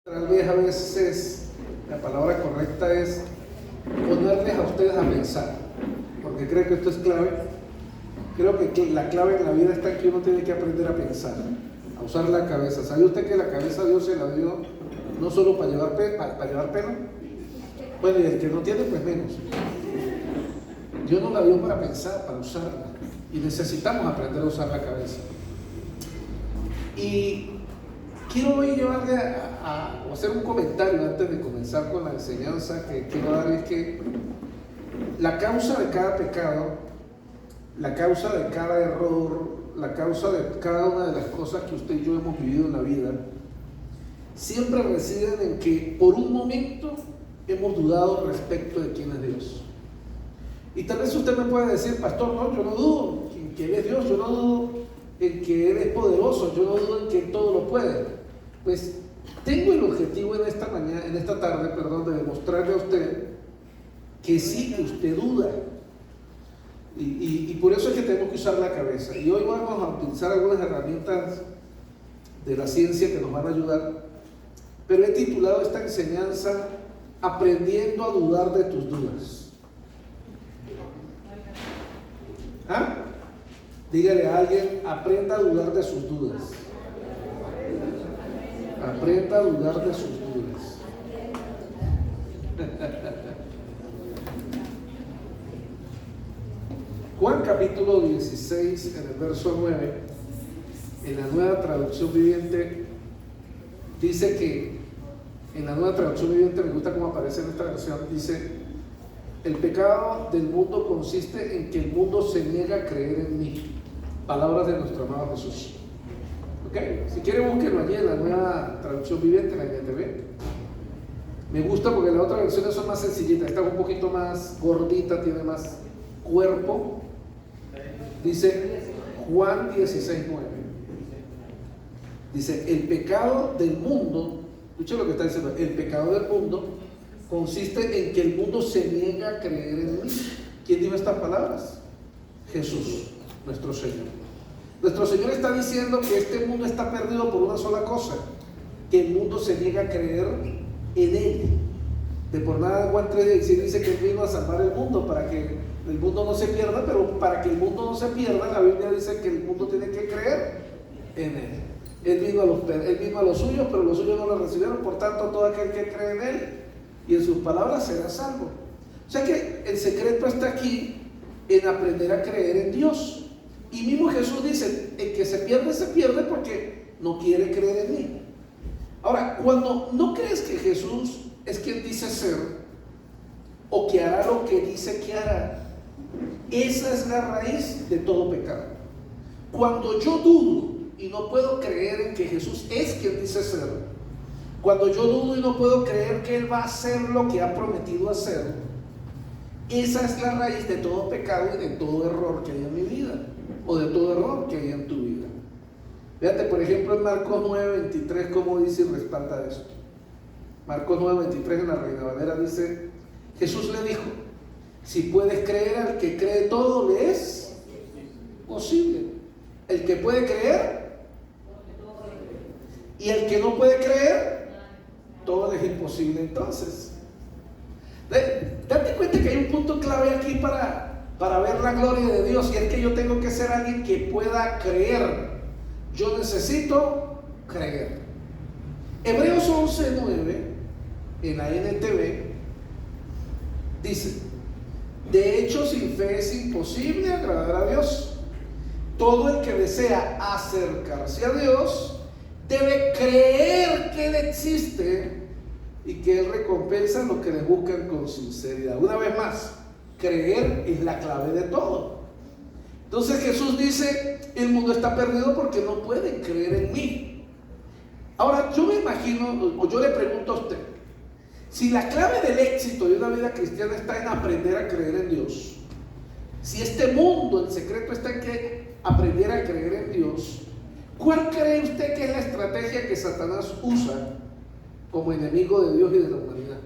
Tal vez a veces la palabra correcta es ponerles a ustedes a pensar, porque creo que esto es clave. Creo que la clave en la vida está en que uno tiene que aprender a pensar, a usar la cabeza. ¿Sabe usted que la cabeza Dios se la dio no solo para llevar pelo? Bueno, y el que no tiene, pues menos. Dios nos la dio para pensar, para usarla, y necesitamos aprender a usar la cabeza. Y quiero hoy llevarle a hacer un comentario antes de comenzar con la enseñanza que quiero dar. Es que la causa de cada pecado, la causa de cada error, la causa de cada una de las cosas que usted y yo hemos vivido en la vida, siempre residen en que por un momento hemos dudado respecto de quién es Dios. Y tal vez usted me pueda decir: pastor, no, yo no dudo en que Él es Dios, yo no dudo en que Él es poderoso, yo no dudo en que Él todo lo puede. Pues tengo el objetivo en esta tarde, de demostrarle a usted que sí, que usted duda. Y por eso es que tenemos que usar la cabeza. Y hoy vamos a utilizar algunas herramientas de la ciencia que nos van a ayudar. Pero he titulado esta enseñanza Aprendiendo a dudar de tus dudas. ¿Ah? Dígale a alguien: aprenda a dudar de sus dudas. Aprenda a dudar de sus dudas. Juan capítulo 16, en el verso 9, en la Nueva Traducción Viviente, dice que, en la Nueva Traducción Viviente, me gusta cómo aparece en esta versión, dice: el pecado del mundo consiste en que el mundo se niega a creer en mí. Palabras de nuestro amado Jesús. ¿Ok? Si quiere, búsquenlo allí en la Nueva Traducción Viviente, en la NTV. Me gusta porque las otras versiones son más sencillitas. Esta es un poquito más gordita, tiene más cuerpo. Dice Juan 16:9. Dice: el pecado del mundo, escuchen lo que está diciendo, el pecado del mundo consiste en que el mundo se niega a creer en mí. ¿Quién dijo estas palabras? Jesús, nuestro Señor. Nuestro Señor está diciendo que este mundo está perdido por una sola cosa: que el mundo se niega a creer en Él. De por nada Juan 3:16 dice que Él vino a salvar el mundo, para que el mundo no se pierda. Pero para que el mundo no se pierda, la Biblia dice que el mundo tiene que creer en Él. Él vino a los suyos, pero los suyos no lo recibieron. Por tanto, todo aquel que cree en Él y en sus palabras será salvo. O sea que el secreto está aquí, en aprender a creer en Dios. Y mismo Jesús dice: el que se pierde porque no quiere creer en mí. Ahora, cuando no crees que Jesús es quien dice ser, o que hará lo que dice que hará, esa es la raíz de todo pecado. Cuando yo dudo y no puedo creer en que Jesús es quien dice ser, cuando yo dudo y no puedo creer que Él va a hacer lo que ha prometido hacer, esa es la raíz de todo pecado y de todo error que hay en mi vida, o de todo error que hay en tu vida. Fíjate, por ejemplo, en Marcos 9:23, cómo dice y respalda esto. Marcos 9:23, en la Reina Valera, dice: Jesús le dijo: si puedes creer, al que cree todo le es posible. El que puede creer y el que no puede creer, todo le es imposible. Entonces, date cuenta que hay un punto clave aquí para ver la gloria de Dios, y es que yo tengo que ser alguien que pueda creer. Yo necesito creer. Hebreos 11:9, en la NTV, dice: de hecho, sin fe es imposible agradar a Dios. Todo el que desea acercarse a Dios debe creer que Él existe y que Él recompensa a los que le buscan con sinceridad. Una vez más, creer es la clave de todo. Entonces Jesús dice: el mundo está perdido porque no pueden creer en mí. Ahora, yo me imagino, o yo le pregunto a usted, si la clave del éxito de una vida cristiana está en aprender a creer en Dios, si este mundo, el secreto está en que aprender a creer en Dios, ¿cuál cree usted que es la estrategia que Satanás usa como enemigo de Dios y de la humanidad?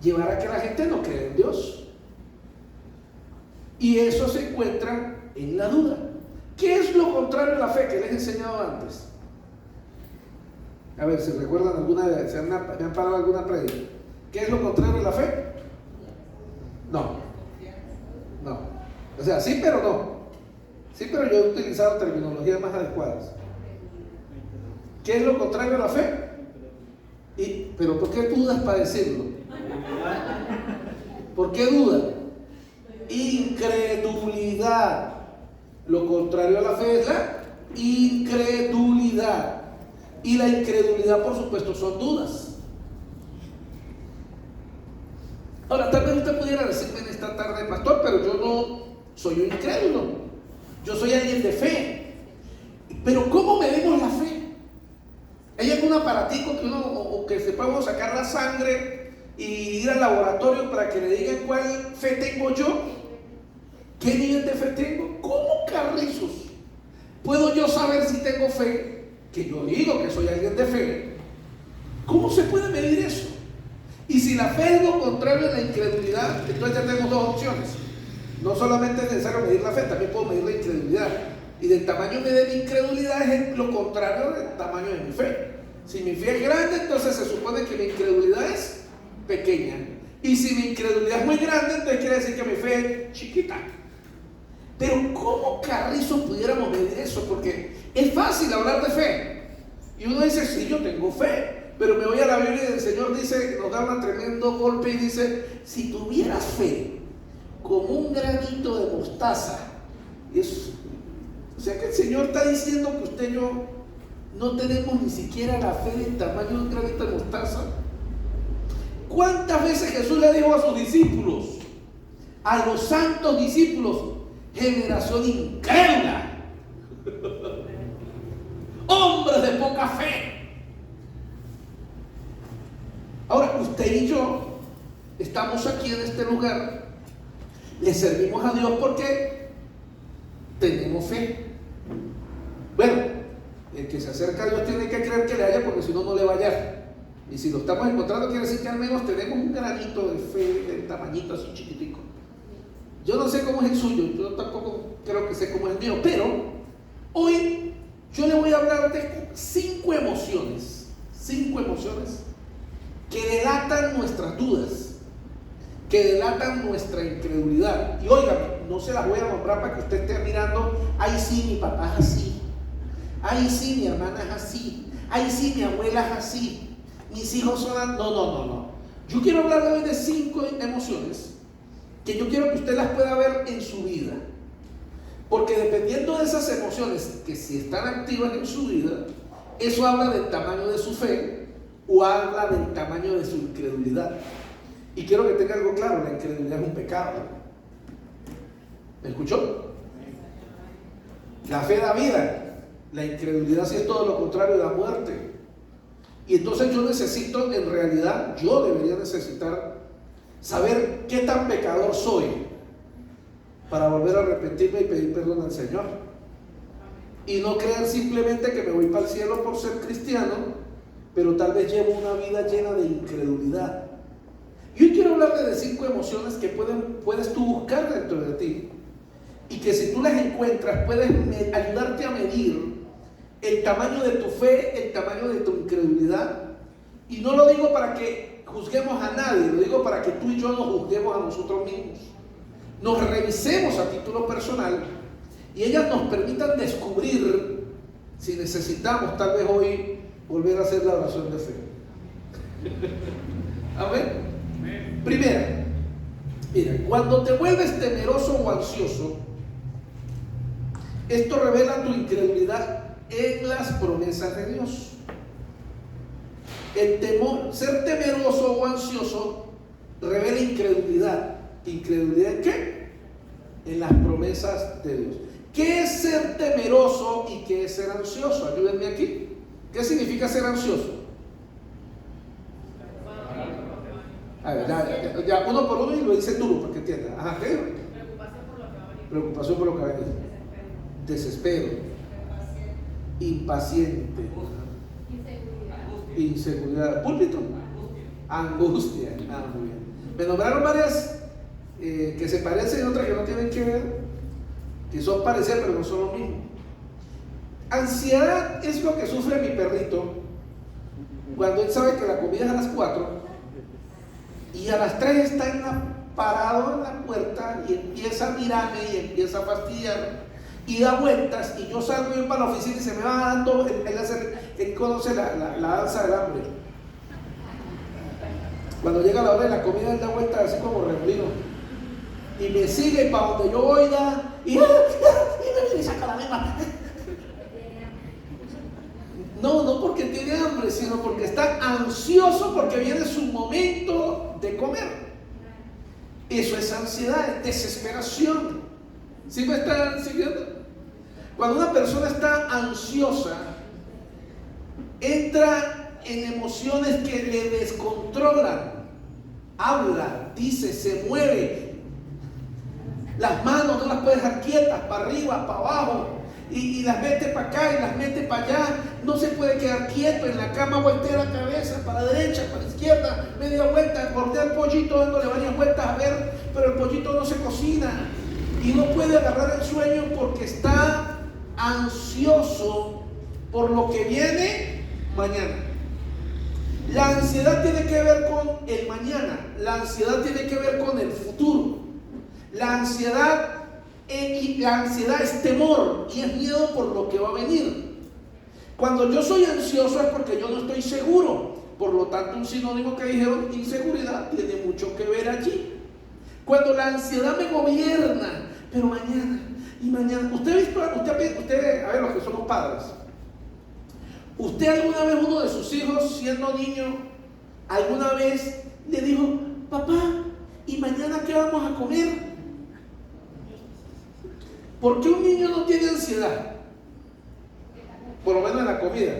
Llevar a que la gente no crea en Dios. Y eso se encuentra en la duda. ¿Qué es lo contrario a la fe que les he enseñado antes? A ver, si recuerdan alguna vez, me han parado alguna prédica. ¿Qué es lo contrario de la fe? No. No. O sea, sí, pero no. Sí, pero yo he utilizado terminologías más adecuadas. ¿Qué es lo contrario a la fe? ¿Pero por qué dudas para decirlo? ¿Por qué dudas? Incredulidad. Lo contrario a la fe es la incredulidad. Y la incredulidad, por supuesto, son dudas. Ahora, tal vez usted pudiera decirme en esta tarde, pastor, pero yo no soy un incrédulo. Yo soy alguien de fe. Pero ¿cómo medimos la fe? ¿Hay algún aparatico que o que se pueda sacar la sangre y ir al laboratorio para que le digan cuál fe tengo yo? ¿Qué nivel de fe tengo? ¿Cómo carrizos puedo yo saber si tengo fe? Que yo digo que soy alguien de fe. ¿Cómo se puede medir eso? Y si la fe es lo contrario a la incredulidad, entonces ya tenemos dos opciones. No solamente es necesario medir la fe, también puedo medir la incredulidad. Y del tamaño de mi incredulidad es lo contrario del tamaño de mi fe. Si mi fe es grande, entonces se supone que mi incredulidad es pequeña. Y si mi incredulidad es muy grande, entonces quiere decir que mi fe es chiquita. Pero ¿cómo carrizo pudiéramos medir eso? Porque es fácil hablar de fe. Y uno dice, sí, yo tengo fe. Pero me voy a la Biblia y el Señor dice, nos da un tremendo golpe y dice, si tuvieras fe como un granito de mostaza. O sea que el Señor está diciendo que usted y yo no tenemos ni siquiera la fe del tamaño de un granito de mostaza. ¿Cuántas veces Jesús le dijo a sus discípulos, a los santos discípulos, generación incrédula, hombres de poca fe? Ahora, usted y yo estamos aquí en este lugar, le servimos a Dios porque tenemos fe. Bueno, el que se acerca a Dios tiene que creer que le haya, porque si no, no le va a hallar. Y si lo estamos encontrando, quiere decir que al menos tenemos un granito de fe, de tamañito así chiquitico. Yo no sé cómo es el suyo, yo tampoco creo que sé cómo es el mío, pero hoy yo le voy a hablar de 5 emociones que delatan nuestras dudas, que delatan nuestra incredulidad. Y óigame, no se las voy a nombrar para que usted esté mirando, ay sí, mi papá es así, ay sí, mi hermana es así, ay sí, mi abuela es así, mis hijos son... No. Yo quiero hablarle hoy de 5 emociones que yo quiero que usted las pueda ver en su vida. Porque dependiendo de esas emociones que si están activas en su vida, eso habla del tamaño de su fe o habla del tamaño de su incredulidad. Y quiero que tenga algo claro, la incredulidad es un pecado. ¿Me escuchó? La fe da vida, la incredulidad sí es todo lo contrario, da muerte. Y entonces yo necesito, en realidad, yo debería necesitar saber qué tan pecador soy para volver a arrepentirme y pedir perdón al Señor. Y no creer simplemente que me voy para el cielo por ser cristiano, pero tal vez llevo una vida llena de incredulidad. Y hoy quiero hablarte de 5 emociones que puedes tú buscar dentro de ti, y que si tú las encuentras pueden ayudarte a medir el tamaño de tu fe, el tamaño de tu incredulidad. Y no lo digo para que juzguemos a nadie, lo digo para que tú y yo nos juzguemos a nosotros mismos, nos revisemos a título personal y ellas nos permitan descubrir si necesitamos tal vez hoy volver a hacer la oración de fe. Amén. Primera, mira, cuando te vuelves temeroso o ansioso, esto revela tu incredulidad en las promesas de Dios. El temor, ser temeroso o ansioso, revela incredulidad. ¿Incredulidad en qué? En las promesas de Dios. ¿Qué es ser temeroso y qué es ser ansioso? Ayúdenme aquí. ¿Qué significa ser ansioso? A ver, ya uno por uno y lo dice duro para que entienda. Ajá, ¿qué? Preocupación por lo que va a venir. Desespero. Impaciente. Inseguridad. Púlpito. Angustia. Muy bien. Me nombraron varias que se parecen y otras que no tienen que ver, que son parecidas pero no son lo mismo. Ansiedad es lo que sufre mi perrito Cuando él sabe que la comida es a las 4 y a las 3 está parado en la puerta y empieza a mirarme y empieza a fastidiar y da vueltas, y yo salgo y para la oficina y se me va dando, él conoce la danza del hambre. Cuando llega la hora de la comida, él da vueltas así como remolino y me sigue para donde yo voy y me viene y saca la lengua. No porque tiene hambre, sino porque está ansioso porque viene su momento de comer. Eso es ansiedad, es desesperación. ¿Sí me están siguiendo? Cuando una persona está ansiosa, entra en emociones que le descontrolan. Habla, dice, se mueve. Las manos no las puede dejar quietas, para arriba, para abajo. Y las mete para acá y las mete para allá. No se puede quedar quieto en la cama, voltea la cabeza para la derecha, para la izquierda, media vuelta, voltea el pollito dándole varias vueltas a ver, pero el pollito no se cocina y no puede agarrar el sueño porque está ansioso por lo que viene mañana. La ansiedad tiene que ver con el mañana, la ansiedad tiene que ver con el futuro. La ansiedad es temor y es miedo por lo que va a venir. Cuando yo soy ansioso es porque yo no estoy seguro. Por lo tanto, un sinónimo que dijeron, inseguridad, tiene mucho que ver allí. Cuando la ansiedad me gobierna, pero mañana y mañana. Usted, a ver, los que somos padres, ¿usted alguna vez, uno de sus hijos, siendo niño, alguna vez le dijo, papá, ¿y mañana qué vamos a comer? ¿Por qué un niño no tiene ansiedad? Por lo menos en la comida.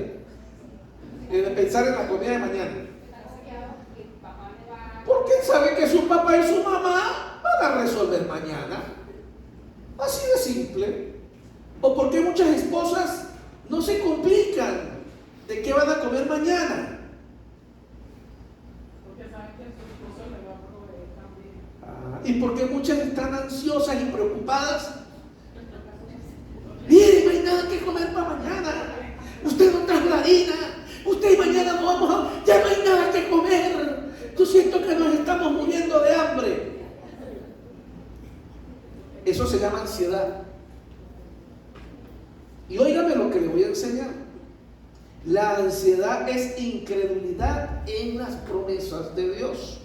En pensar en la comida de mañana. Porque él sabe que su papá y su mamá van a resolver mañana. Así de simple. O porque muchas esposas no se complican de qué van a comer mañana. Porque saben que su esposo le va a proveer también. Y porque muchas están ansiosas y preocupadas. Mire, no hay nada que comer para mañana. Usted no trajo harina. Usted y mañana no vamos a... Ya no hay nada que comer. Yo siento que nos estamos muriendo de hambre. Eso se llama ansiedad. Y óigame lo que le voy a enseñar. La ansiedad es incredulidad en las promesas de Dios.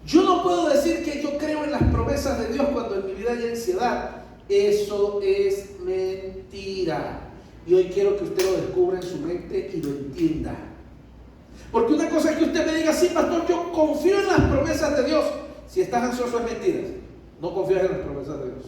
Yo no puedo decir que yo creo en las promesas de Dios cuando en mi vida hay ansiedad. Eso es mentira. Y hoy quiero que usted lo descubra en su mente y lo entienda. Porque una cosa es que usted me diga, sí, pastor, yo confío en las promesas de Dios. Si estás ansioso es mentira. No confías en las promesas de Dios.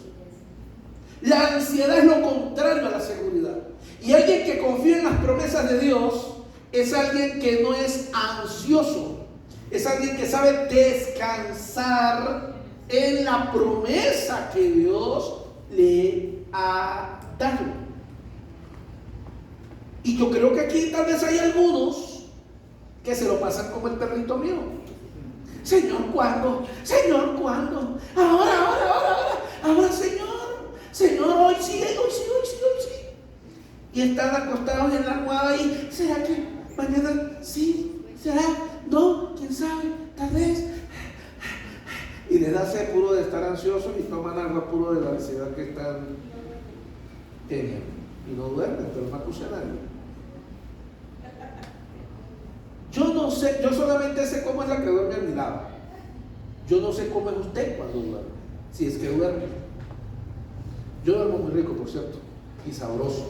La ansiedad es lo contrario a la seguridad. Y alguien que confía en las promesas de Dios es alguien que no es ansioso. Es alguien que sabe descansar en la promesa que Dios le ha dado. Y yo creo que aquí tal vez hay algunos que se lo pasan como el perrito mío. Señor, ¿cuándo? Señor, ¿cuándo? Ahora, Señor, hoy sí. Y están acostados en la almohada y ¿será que mañana sí? ¿Será? No, quién sabe, tal vez. Y les da sed puro de estar ansiosos y toman agua puro de la ansiedad que están teniendo. Y no duermen, pero no acusan a nadie. Yo no sé, yo solamente sé cómo es la que duerme a mi lado. Yo no sé cómo es usted cuando duerme, si es que duerme. Yo duermo muy rico, por cierto, y sabroso.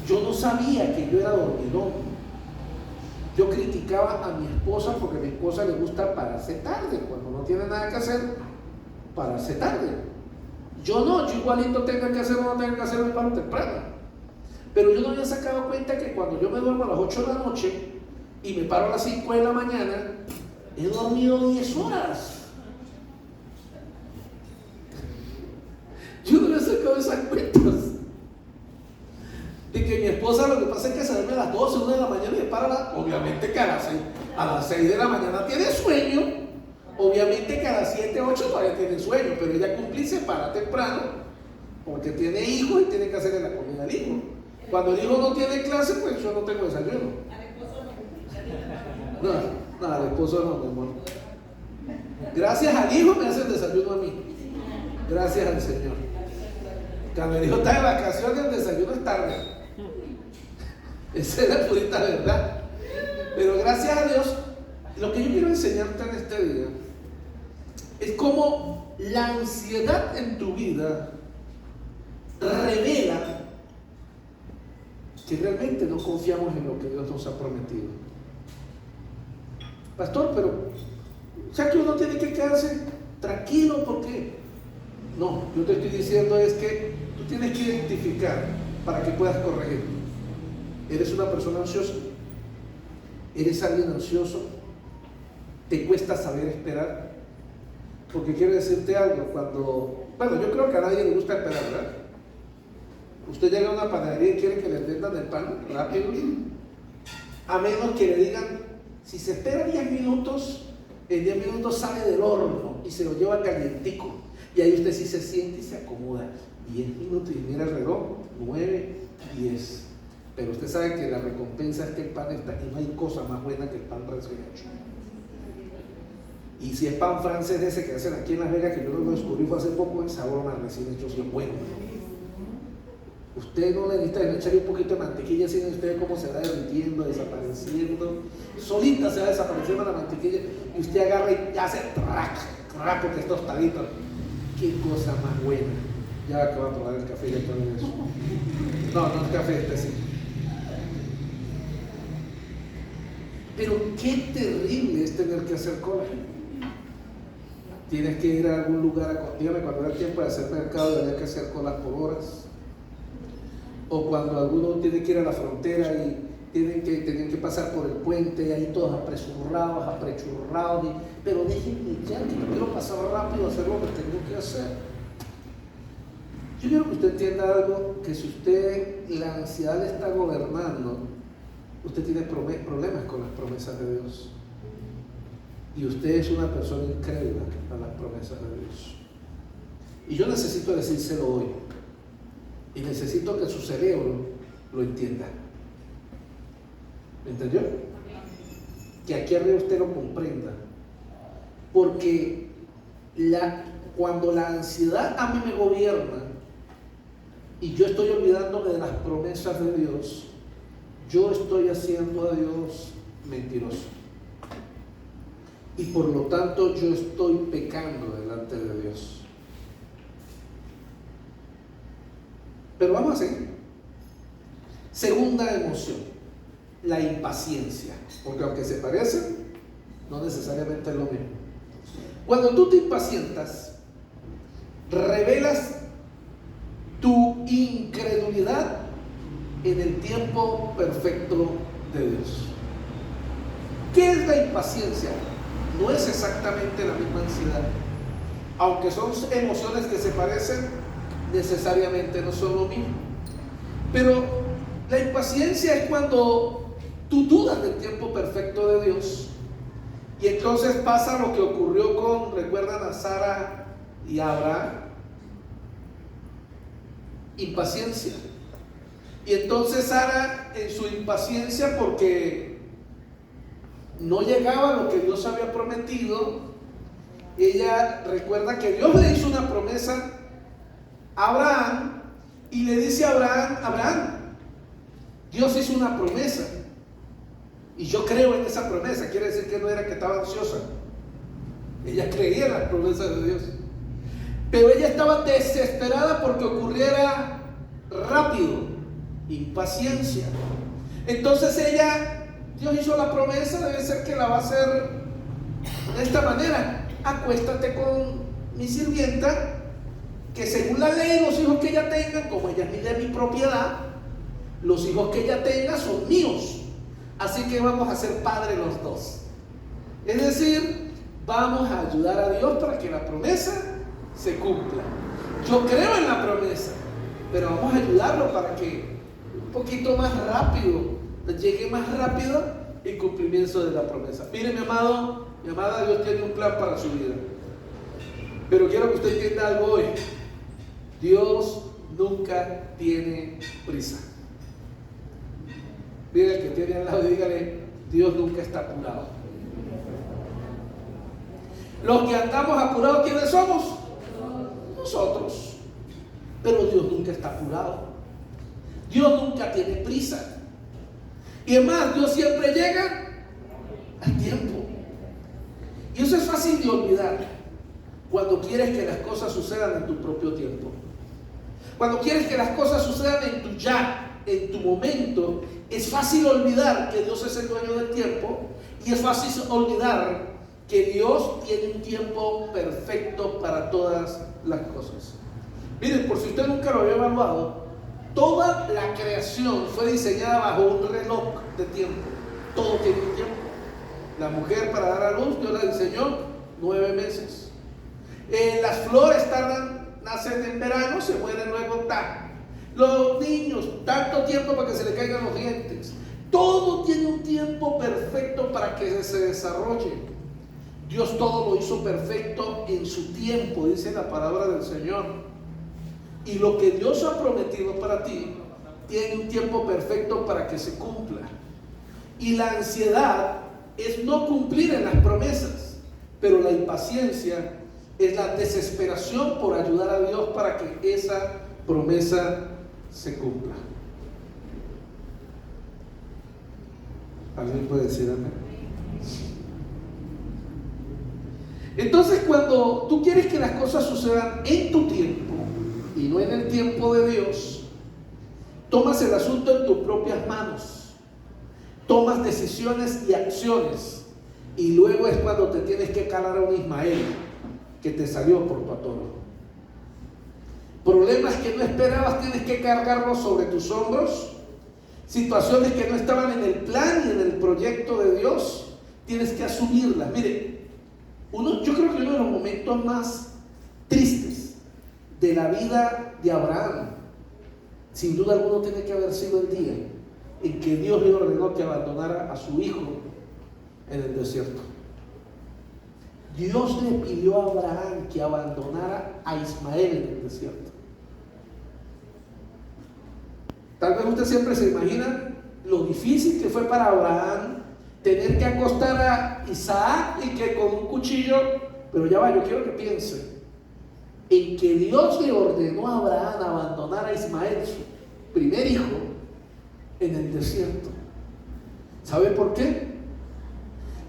Yo no sabía que yo era dormilón. Yo criticaba a mi esposa porque a mi esposa le gusta pararse tarde, cuando no tiene nada que hacer, pararse tarde. Yo no, yo igualito tenga que hacer o no tenga que hacer, me paro temprano. Pero yo no había sacado cuenta que cuando yo me duermo a las 8 de la noche y me paro a las 5 de la mañana, he dormido 10 horas. Yo no había sacado esas cuentas. De que mi esposa lo que pasa es que se duerme a las 12, 1 de la mañana y me para obviamente que a las 6 de la mañana tiene sueño. Obviamente que a las 7, 8 todavía tiene sueño, pero ella cumple y se para temprano porque tiene hijos y tiene que hacerle la comida al hijo. Cuando el hijo no tiene clase, pues yo no tengo desayuno. No, al esposo no, mi amor. Gracias al hijo me hace el desayuno a mí. Gracias al Señor. Cuando el hijo está de vacaciones, el desayuno es tarde. Esa es la purita verdad. Pero gracias a Dios, lo que yo quiero enseñarte en este día es cómo la ansiedad en tu vida revela que realmente no confiamos en lo que Dios nos ha prometido. Pastor, pero o sea que uno tiene que quedarse tranquilo porque no, yo te estoy diciendo es que tú tienes que identificar para que puedas corregir. ¿Eres una persona ansiosa? ¿Eres alguien ansioso? ¿Te cuesta saber esperar? Porque quiero decirte algo, bueno, yo creo que a nadie le gusta esperar, ¿verdad? Usted llega a una panadería y quiere que le vendan el pan rápido, a menos que le digan, si se espera 10 minutos, en 10 minutos sale del horno y se lo lleva calientico. Y ahí usted sí se siente y se acomoda. 10 minutos y mira el reloj, 9, 10. Pero usted sabe que la recompensa es que el pan está, y no hay cosa más buena que el pan recién hecho. Y si es pan francés ese que hacen aquí en Las Vegas, que yo lo descubrí fue hace poco, el sabor más recién hecho sí es bueno. Usted no necesita echarle un poquito de mantequilla, sino usted cómo se va derritiendo, desapareciendo. Solita se va desapareciendo la mantequilla y usted agarra y hace trac, porque es tostadito. Qué cosa más buena. Ya que va a probar el café y ya con eso. No es café este sí. Pero qué terrible es tener que hacer cola. Tienes que ir a algún lugar, dígame, cuando era tiempo de hacer mercado y había que hacer colas por horas. O cuando alguno tiene que ir a la frontera y tienen que pasar por el puente y ahí todos aprechurrados, pero déjenme ya, que yo quiero pasar rápido a hacer lo que tengo que hacer. Yo quiero que usted entienda algo, que si usted, la ansiedad le está gobernando, usted tiene problemas con las promesas de Dios. Y usted es una persona incrédula a las promesas de Dios. Y yo necesito decírselo hoy. Y necesito que su cerebro lo entienda. ¿Me entendió? Que aquí arriba usted lo comprenda. Porque cuando la ansiedad a mí me gobierna y yo estoy olvidándome de las promesas de Dios, yo estoy haciendo a Dios mentiroso. Y por lo tanto yo estoy pecando delante de Dios. Pero vamos a seguir. Segunda emoción, la impaciencia. Porque aunque se parecen, no necesariamente es lo mismo. Cuando tú te impacientas, revelas tu incredulidad en el tiempo perfecto de Dios. ¿Qué es la impaciencia? No es exactamente la misma ansiedad. Aunque son emociones que se parecen, necesariamente no son lo mismo. Pero la impaciencia es cuando tú dudas del tiempo perfecto de Dios. Y entonces pasa lo que ocurrió recuerdan a Sara y a Abraham. Impaciencia. Y entonces Sara, en su impaciencia, porque no llegaba a lo que Dios había prometido, ella recuerda que Dios le hizo una promesa a Abraham y le dice a Abraham, Dios hizo una promesa y yo creo en esa promesa. Quiere decir que no era que estaba ansiosa, ella creía en las promesas de Dios, pero ella estaba desesperada porque ocurriera rápido. Impaciencia. Entonces Dios hizo la promesa, debe ser que la va a hacer de esta manera: acuéstate con mi sirvienta, que según la ley los hijos que ella tenga, como ella es de mi propiedad, los hijos que ella tenga son míos, así que vamos a ser padres los dos. Es decir, vamos a ayudar a Dios para que la promesa se cumpla. Yo creo en la promesa, pero vamos a ayudarlo para que un poquito más rápido, llegue más rápido el cumplimiento de la promesa. Mire, mi amado, mi amada, Dios tiene un plan para su vida. Pero quiero que usted entienda algo hoy. Dios nunca tiene prisa. Mire el que tiene al lado y dígale, Dios nunca está apurado. Los que andamos apurados, ¿quiénes somos? Nosotros. Pero Dios nunca está apurado. Dios nunca tiene prisa. Y además, Dios siempre llega al tiempo. Y eso es fácil de olvidar cuando quieres que las cosas sucedan en tu propio tiempo. Cuando quieres que las cosas sucedan en tu ya, en tu momento, es fácil olvidar que Dios es el dueño del tiempo y es fácil olvidar que Dios tiene un tiempo perfecto para todas las cosas. Miren, por si usted nunca lo había evaluado, toda la creación fue diseñada bajo un reloj de tiempo. Todo tiene un tiempo. La mujer para dar a luz, Dios la diseñó 9 meses. Las flores nacen en verano, se mueren luego Los niños, tanto tiempo para que se le caigan los dientes. Todo tiene un tiempo perfecto para que se desarrolle. Dios todo lo hizo perfecto en su tiempo, dice la palabra del Señor. Y lo que Dios ha prometido para ti tiene un tiempo perfecto para que se cumpla. Y la ansiedad es no cumplir en las promesas, pero la impaciencia es la desesperación por ayudar a Dios para que esa promesa se cumpla. ¿Alguien puede decir amén? Entonces, cuando tú quieres que las cosas sucedan en tu tiempo y no en el tiempo de Dios, tomas el asunto en tus propias manos, tomas decisiones y acciones, y luego es cuando te tienes que calar a un Ismael que te salió por tu atoro. Problemas que no esperabas tienes que cargarlos sobre tus hombros. Situaciones que no estaban en el plan y en el proyecto de Dios, tienes que asumirlas. Mire, yo creo que uno de los momentos más tristes de la vida de Abraham, sin duda alguna, tiene que haber sido el día en que Dios le ordenó que abandonara a su hijo en el desierto. Dios le pidió a Abraham que abandonara a Ismael en el desierto. Tal vez usted siempre se imagina lo difícil que fue para Abraham tener que acostar a Isaac y que con un cuchillo, pero ya va, yo quiero que piense en que Dios le ordenó a Abraham abandonar a Ismael, su primer hijo, en el desierto. ¿Sabe por qué?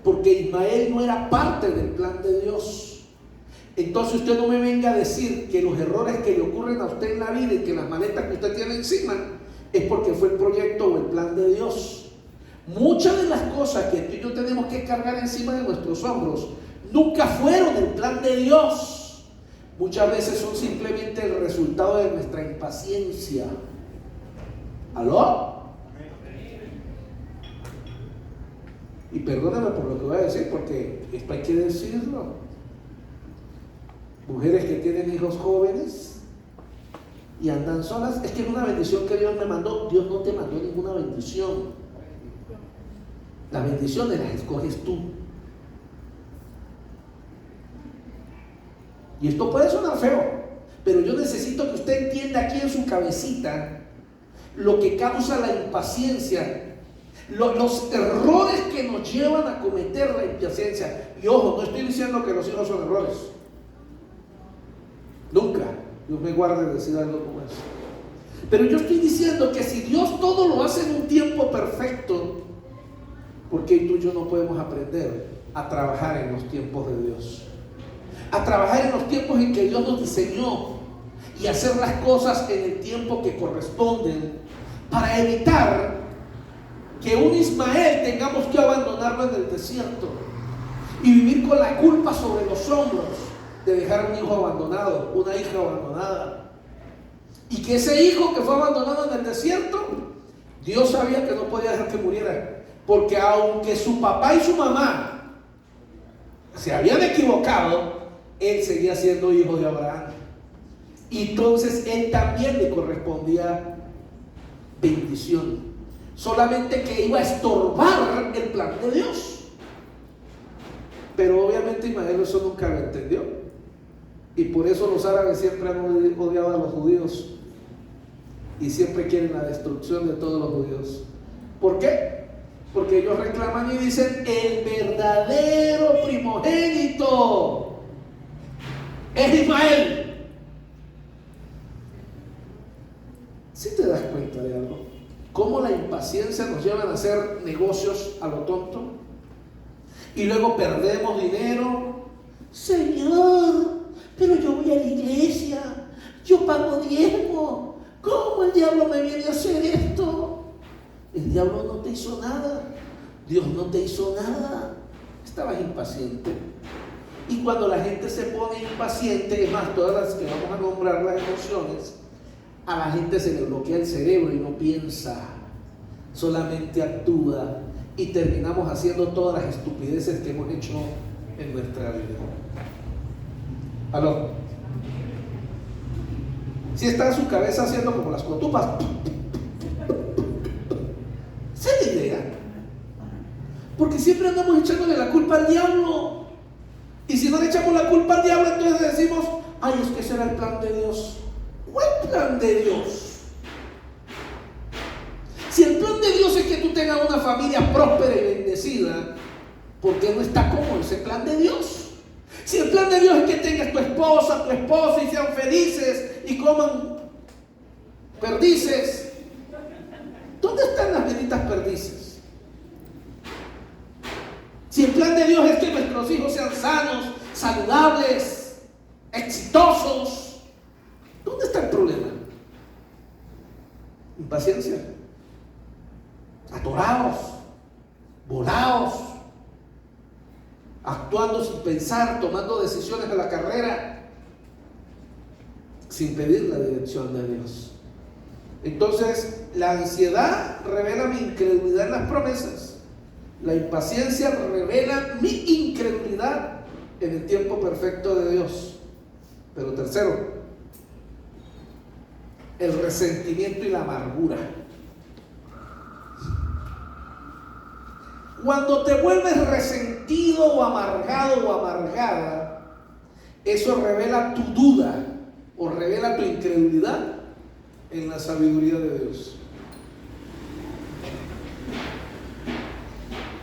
Porque Ismael no era parte del plan de Dios. Entonces usted no me venga a decir que los errores que le ocurren a usted en la vida y que las maletas que usted tiene encima es porque fue el proyecto o el plan de Dios. Muchas de las cosas que tú y yo tenemos que cargar encima de nuestros hombros nunca fueron el plan de Dios. Muchas veces son simplemente el resultado de nuestra impaciencia. ¿Aló? Y perdóname por lo que voy a decir, porque esto hay que decirlo. Mujeres que tienen hijos jóvenes y andan solas, es que es una bendición que Dios me mandó. Dios no te mandó ninguna bendición. Las bendiciones las escoges tú. Y esto puede sonar feo, pero yo necesito que usted entienda aquí en su cabecita lo que causa la impaciencia, los errores que nos llevan a cometer la impaciencia. Y ojo, no estoy diciendo que los hijos son errores. Nunca. Dios me guarde de decir algo como eso. Pero yo estoy diciendo que si Dios todo lo hace en un tiempo perfecto, ¿por qué tú y yo no podemos aprender a trabajar en los tiempos de Dios? A trabajar en los tiempos en que Dios nos diseñó y hacer las cosas en el tiempo que corresponden para evitar que un Ismael tengamos que abandonarlo en el desierto y vivir con la culpa sobre los hombros de dejar un hijo abandonado, una hija abandonada, y que ese hijo que fue abandonado en el desierto, Dios sabía que no podía dejar que muriera, porque aunque su papá y su mamá se habían equivocado, él seguía siendo hijo de Abraham, y entonces él también le correspondía bendición, solamente que iba a estorbar el plan de Dios. Pero obviamente Ismael eso nunca lo entendió, y por eso los árabes siempre han odiado a los judíos y siempre quieren la destrucción de todos los judíos. ¿Por qué? Porque ellos reclaman y dicen: el verdadero primogénito es Ismael. ¿Sí te das cuenta de algo? ¿Cómo la impaciencia nos lleva a hacer negocios a lo tonto? Y luego perdemos dinero. Señor, pero yo voy a la iglesia, yo pago diezmo. ¿Cómo el diablo me viene a hacer esto? El diablo no te hizo nada, Dios no te hizo nada. Estabas impaciente. Y cuando la gente se pone impaciente, es más, todas las que vamos a nombrar, las emociones, a la gente se le bloquea el cerebro y no piensa, solamente actúa, y terminamos haciendo todas las estupideces que hemos hecho en nuestra vida. ¿Aló? Si está en su cabeza haciendo como las cotufas, esa es la idea. Porque siempre andamos echándole la culpa al diablo. Y si no le echamos la culpa al diablo, entonces decimos: ay, es que ese era el plan de Dios. ¿Cuál plan de Dios? Si el plan de Dios es que tú tengas una familia próspera y bendecida, ¿por qué no está como ese plan de Dios? Si el plan de Dios es que tengas tu esposa y sean felices y coman perdices, ¿dónde están las benditas perdices? Si el plan de Dios es que nuestros hijos sean sanos, saludables, exitosos, ¿dónde está el problema? Impaciencia, atorados, volados, actuando sin pensar, tomando decisiones a la carrera, sin pedir la dirección de Dios. Entonces, la ansiedad revela mi incredulidad en las promesas. La impaciencia revela mi incredulidad en el tiempo perfecto de Dios. Pero tercero, el resentimiento y la amargura. Cuando te vuelves resentido o amargado o amargada, eso revela tu duda o revela tu incredulidad en la sabiduría de Dios.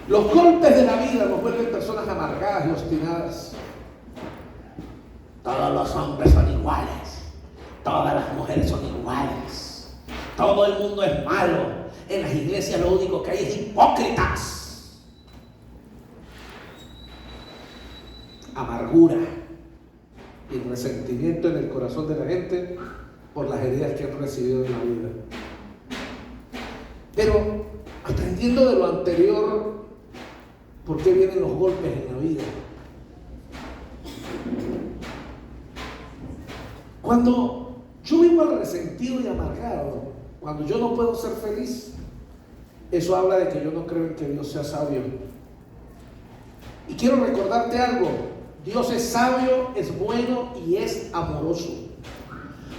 Los golpes de la vida nos vuelven personas amargadas y obstinadas. Todos los hombres son iguales, todas las mujeres son iguales, todo el mundo es malo. En las iglesias lo único que hay es hipócritas. Amargura y resentimiento en el corazón de la gente por las heridas que han recibido en la vida. Pero aprendiendo de lo anterior, ¿por qué vienen los golpes en la vida? Cuando yo vivo al resentido y amargado, cuando yo no puedo ser feliz, eso habla de que yo no creo en que Dios sea sabio. Y quiero recordarte algo: Dios es sabio, es bueno y es amoroso.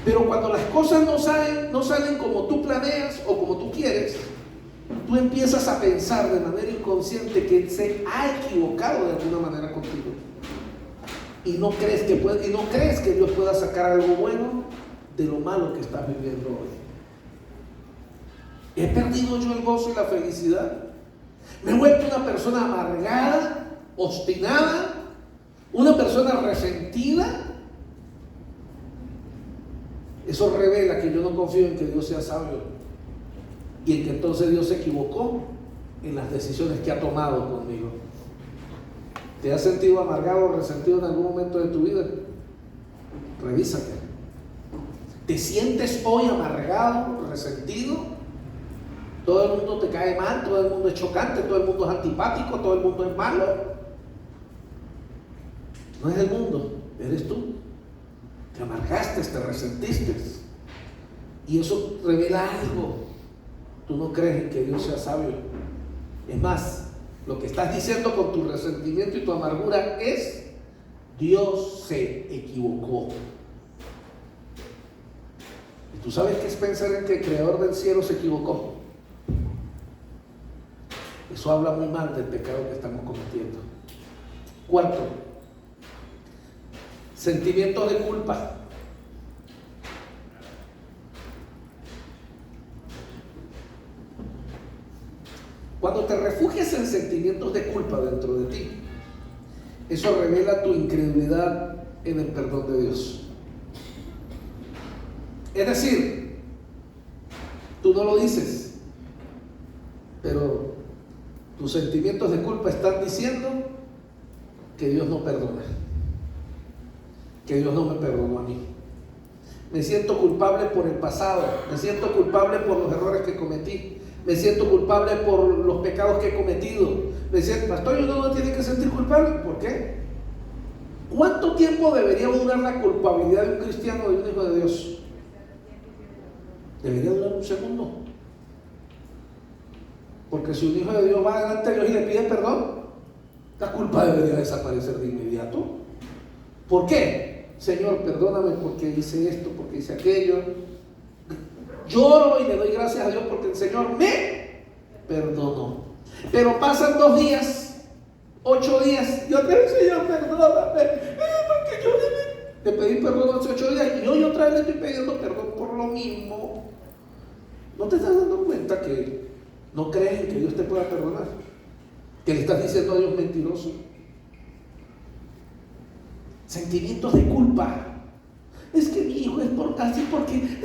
Pero cuando las cosas no salen como tú planeas o como tú quieres, tú empiezas a pensar de manera inconsciente que Él se ha equivocado de alguna manera contigo. Y no crees que Dios pueda sacar algo bueno de lo malo que estás viviendo hoy. ¿He perdido yo el gozo y la felicidad? ¿Me he vuelto una persona amargada, obstinada, una persona resentida? Eso revela que yo no confío en que Dios sea sabio y en que entonces Dios se equivocó en las decisiones que ha tomado conmigo. ¿Te has sentido amargado o resentido en algún momento de tu vida? Revísate. ¿Te sientes hoy amargado, resentido? Todo el mundo te cae mal, todo el mundo es chocante, todo el mundo es antipático, todo el mundo es malo. No es el mundo, eres tú. Te amargaste, te resentiste. Y eso revela algo. Tú no crees en que Dios sea sabio. Es más, lo que estás diciendo con tu resentimiento y tu amargura es: Dios se equivocó. ¿Y tú sabes qué es pensar en que el creador del cielo se equivocó? Eso habla muy mal del pecado que estamos cometiendo. Cuarto, sentimientos de culpa. Cuando te refugias en sentimientos de culpa dentro de ti, eso revela tu incredulidad en el perdón de Dios. Es decir, tú no lo dices, pero tus sentimientos de culpa están diciendo que Dios no perdona, que Dios no me perdonó a mí. Me siento culpable por el pasado, me siento culpable por los errores que cometí, me siento culpable por los pecados que he cometido. Me decían, pastor, uno no tiene que sentir culpable. ¿Por qué? ¿Cuánto tiempo debería durar la culpabilidad de un cristiano o de un hijo de Dios? Debería durar un segundo. Porque si un hijo de Dios va delante de Dios y le pide perdón, la culpa debería desaparecer de inmediato. ¿Por qué? Señor, perdóname porque hice esto, porque hice aquello. Lloro y le doy gracias a Dios porque el Señor me perdonó. Pero pasan 2 días, 8 días, y otra vez, Señor, perdóname, porque yo le pedí perdón hace 8 días y hoy otra vez le estoy pidiendo perdón por lo mismo. ¿No te estás dando cuenta que no crees en que Dios te pueda perdonar? Que le estás diciendo a Dios mentiroso. Sentimientos de culpa. Es que mi hijo es así porque ¡ay!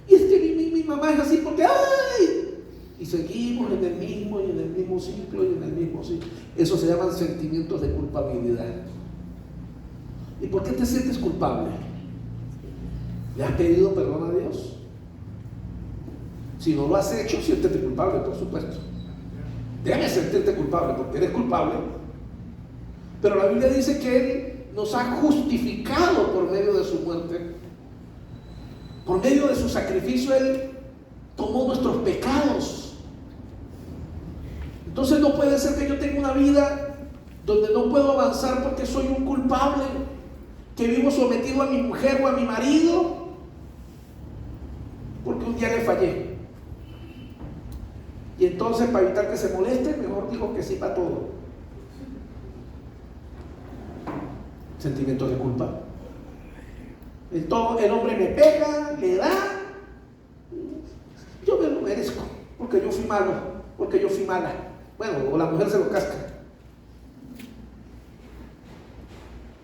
Y es que mi mamá es así porque ¡ay! Y seguimos en el mismo y en el mismo ciclo y en el mismo ciclo. Eso se llaman sentimientos de culpabilidad. ¿Y por qué te sientes culpable? ¿Le has pedido perdón a Dios? Si no lo has hecho, siéntete culpable, por supuesto. Debes sentirte culpable porque eres culpable. Pero la Biblia dice que Él nos ha justificado por medio de su muerte. Por medio de su sacrificio, Él tomó nuestros pecados. Entonces no puede ser que yo tenga una vida donde no puedo avanzar porque soy un culpable, que vivo sometido a mi mujer o a mi marido porque un día le fallé. Y entonces, para evitar que se moleste, mejor digo que sí para todo. Sentimientos de culpa. El hombre me pega, le da. Yo me lo merezco, porque yo fui malo, porque yo fui mala. Bueno, o la mujer se lo casca.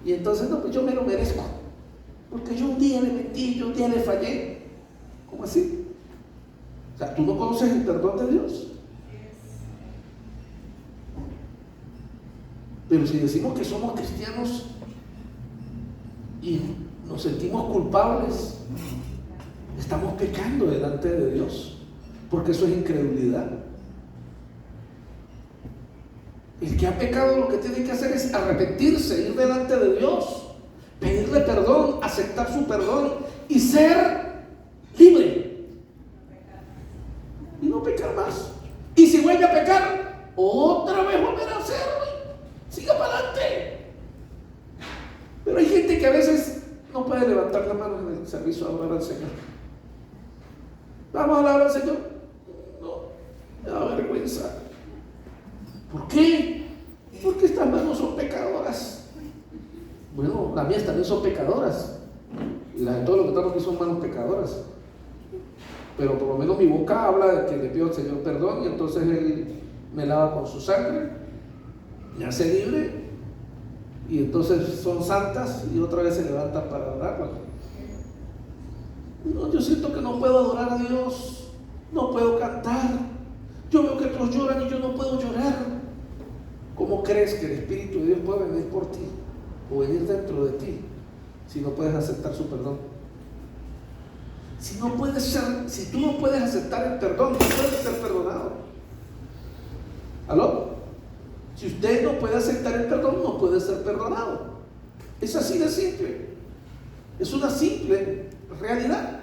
Y entonces, no, pues yo me lo merezco, porque yo un día le mentí, yo un día le fallé. ¿Cómo así? O sea, ¿tú no conoces el perdón de Dios? Pero si decimos que somos cristianos y nos sentimos culpables, estamos pecando delante de Dios, porque eso es incredulidad. El que ha pecado lo que tiene que hacer es arrepentirse, ir delante de Dios, pedirle perdón, aceptar su perdón y ser libre. Y no pecar más. Y si vuelve a pecar, otra vez volver a hacerlo. Siga para adelante. Pero hay gente que a veces no puede levantar la mano en el servicio a adorar al Señor. ¿Vamos a alabar al Señor? No, me da vergüenza. ¿Por qué? Porque estas manos son pecadoras. Bueno, las mías también son pecadoras. Y las de todos los que estamos aquí son manos pecadoras. Pero por lo menos mi boca habla de que le pido al Señor perdón y entonces Él me lava con su sangre, me hace libre y entonces son santas y otra vez se levantan para adorarla. No, yo siento que no puedo adorar a Dios, no puedo cantar, yo veo que otros lloran y yo no puedo llorar. ¿Cómo crees que el Espíritu de Dios puede venir por ti o venir dentro de ti si no puedes aceptar su perdón? Si tú no puedes aceptar el perdón, no puedes ser perdonado. ¿Aló? Si usted no puede aceptar el perdón, no puede ser perdonado. Es así de simple. Es una simple realidad.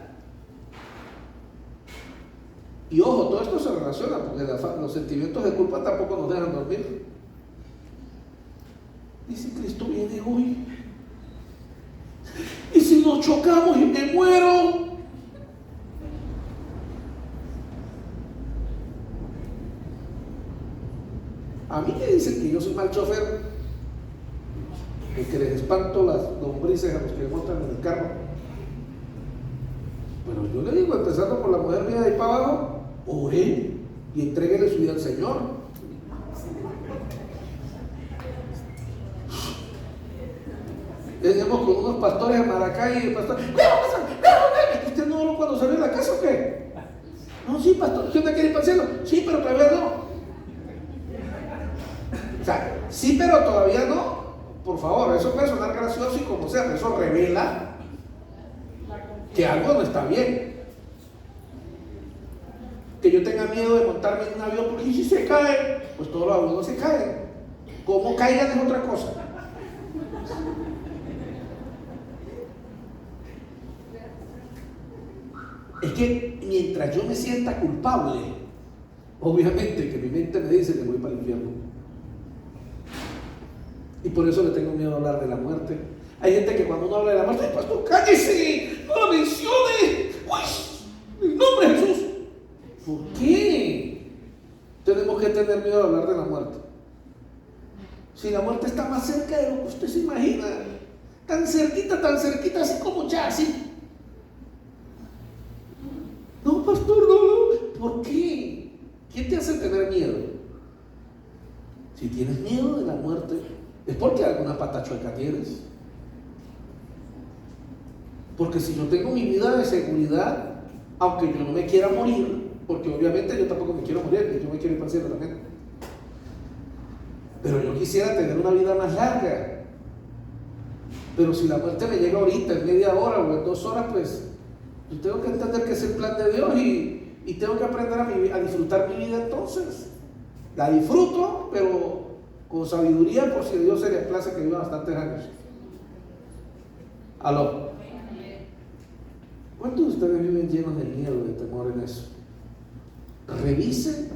Y ojo, todo esto se relaciona porque los sentimientos de culpa tampoco nos dejan dormir. ¿Y si Cristo viene hoy? ¿Y si nos chocamos y me muero? A mí me dicen que yo soy mal chofer, que les espanto las lombrices a los que montan en el carro. Pero yo le digo, empezando por la mujer mía de ahí para abajo, oré, y entréguele su vida al Señor. Teníamos con unos pastores en Maracay y el pastor, ¿usted no habló cuando salió de la casa o qué? No, sí, pastor, ¿usted me quiere ir para el cielo? Sí, pero todavía no. O sea, sí, pero todavía no. Por favor, eso puede sonar gracioso y como sea, pero eso revela que algo no está bien. Que yo tenga miedo de montarme en un avión porque si se cae, pues todos los aviones se caen. Cómo caigan es otra cosa. Es que mientras yo me sienta culpable, obviamente que mi mente me dice que voy para el infierno. Y por eso le tengo miedo a hablar de la muerte. Hay gente que cuando uno habla de la muerte, pastor, cállese, no la mencione. Uy, en nombre de Jesús. ¿Por qué tenemos que tener miedo de hablar de la muerte? Si la muerte está más cerca de lo que usted se imagina, tan cerquita, así como ya, así. No, pastor, no. ¿Por qué? ¿Quién te hace tener miedo? Si tienes miedo de la muerte, es porque alguna pata chueca tienes. Porque si yo tengo mi vida de seguridad, aunque yo no me quiera morir, porque obviamente yo tampoco me quiero morir, yo me quiero ir para el cielo también. Pero yo quisiera tener una vida más larga. Pero si la muerte me llega ahorita, en media hora o en 2 horas, pues yo tengo que entender que es el plan de Dios y tengo que aprender a disfrutar mi vida entonces. La disfruto, pero con sabiduría, por si a Dios se le place que viva bastantes años. ¿Aló? ¿Cuántos de ustedes viven llenos de miedo, de temor en eso? Revise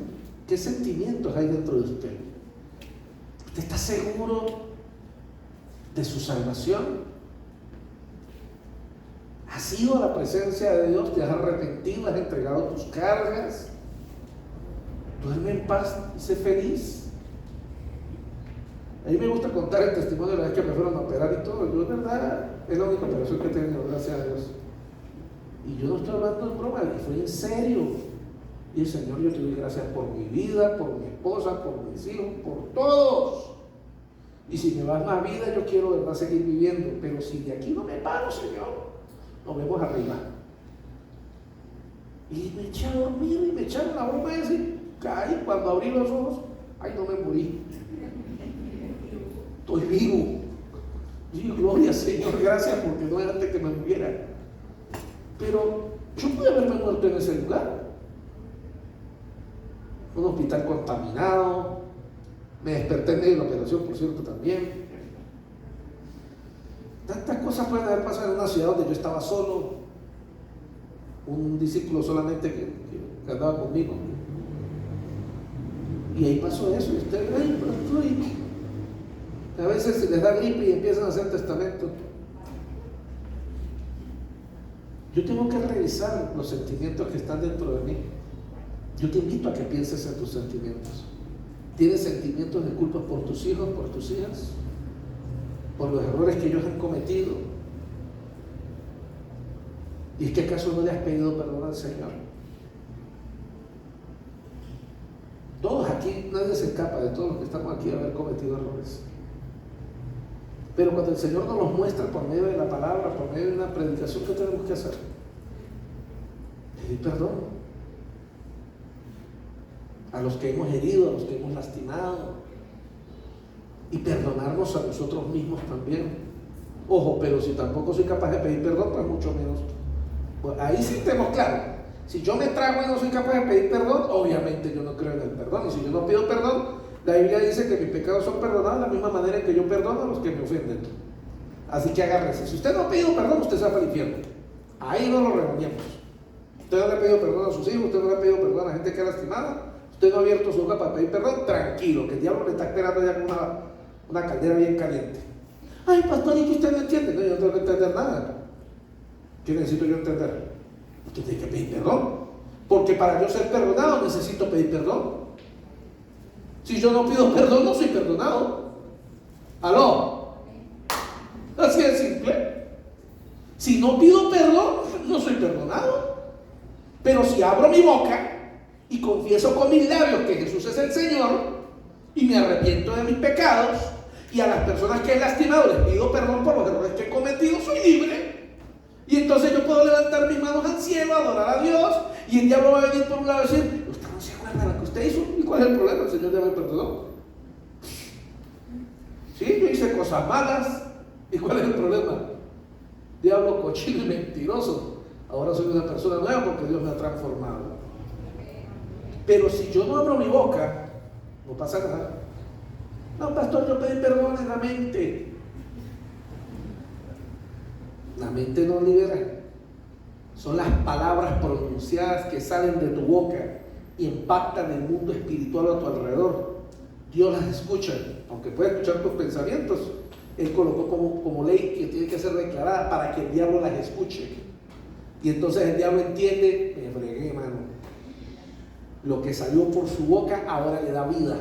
qué sentimientos hay dentro de usted. ¿Usted está seguro de su salvación? ¿Has ido a la presencia de Dios? ¿Te has arrepentido? ¿Has entregado tus cargas? Duerme en paz y sé feliz. A mí me gusta contar el testimonio de la vez que me fueron a operar y todo. Yo, es verdad, es la única operación que he tenido, gracias a Dios. Y yo no estoy hablando de broma, fue en serio. Y el Señor, yo te doy gracias por mi vida, por mi esposa, por mis hijos, por todos. Y si me vas más vida, yo quiero de verdad seguir viviendo. Pero si de aquí no me paro, Señor, nos vemos arriba. Y me eché a dormir y me echaron la broma esa y caí. Cuando abrí los ojos, ay, no me morí. Estoy vivo. Y gloria, Señor, gracias porque no era antes que me muriera. Pero yo pude haberme muerto en ese lugar. Un hospital contaminado. Me desperté en medio de la operación, por cierto, también. Tantas cosas pueden haber pasado en una ciudad donde yo estaba solo. Un discípulo solamente que andaba conmigo. Y ahí pasó eso. Y usted, ay, pero estoy. A veces les da gripe y empiezan a hacer testamento. Yo tengo que revisar los sentimientos que están dentro de mí. Yo te invito a que pienses en tus sentimientos. ¿Tienes sentimientos de culpa por tus hijos, por tus hijas? ¿Por los errores que ellos han cometido? ¿Y es que acaso no le has pedido perdón al Señor? Todos aquí, nadie se escapa de todos los que estamos aquí de haber cometido errores. Pero cuando el Señor nos los muestra por medio de la palabra, por medio de una predicación, ¿qué tenemos que hacer? Pedir perdón a los que hemos herido, a los que hemos lastimado, y perdonarnos a nosotros mismos también. Ojo, pero si tampoco soy capaz de pedir perdón, pues mucho menos. Pues ahí sí tenemos claro. Si yo me trago y no soy capaz de pedir perdón, obviamente yo no creo en el perdón. Y si yo no pido perdón, la Biblia dice que mis pecados son perdonados de la misma manera en que yo perdono a los que me ofenden. Así que agárrese. Si usted no ha pedido perdón, usted se va para el infierno. Ahí no lo regañamos. Usted no le ha pedido perdón a sus hijos, usted no le ha pedido perdón a la gente que ha lastimado, usted no ha abierto su boca para pedir perdón, tranquilo, que el diablo le está esperando ya con una caldera bien caliente. Ay, pastorito, usted no entiende. No, yo no tengo que entender nada. ¿Qué necesito yo entender? Usted tiene que pedir perdón, porque para yo ser perdonado necesito pedir perdón. Si yo no pido perdón, no soy perdonado. ¿Aló? Así de simple. Si no pido perdón, no soy perdonado. Pero si abro mi boca y confieso con mis labios que Jesús es el Señor y me arrepiento de mis pecados, y a las personas que he lastimado les pido perdón por los errores que he cometido, soy libre. Y entonces yo puedo levantar mis manos al cielo, adorar a Dios, y el diablo va a venir por un lado y decir: usted no se acuerda de lo que usted hizo. ¿Y cuál es el problema? El Señor ya me perdonó. Sí, yo hice cosas malas. ¿Y cuál es el problema? Diablo cochino y mentiroso. Ahora soy una persona nueva porque Dios me ha transformado. Pero si yo no abro mi boca, no pasa nada. No, pastor, yo pedí perdón en la mente. La mente no libera. Son las palabras pronunciadas que salen de tu boca y impactan el mundo espiritual a tu alrededor. Dios las escucha, aunque puede escuchar tus pensamientos. Él colocó como ley que tiene que ser declarada para que el diablo las escuche. Y entonces el diablo entiende: me fregué, mano. Lo que salió por su boca ahora le da vida.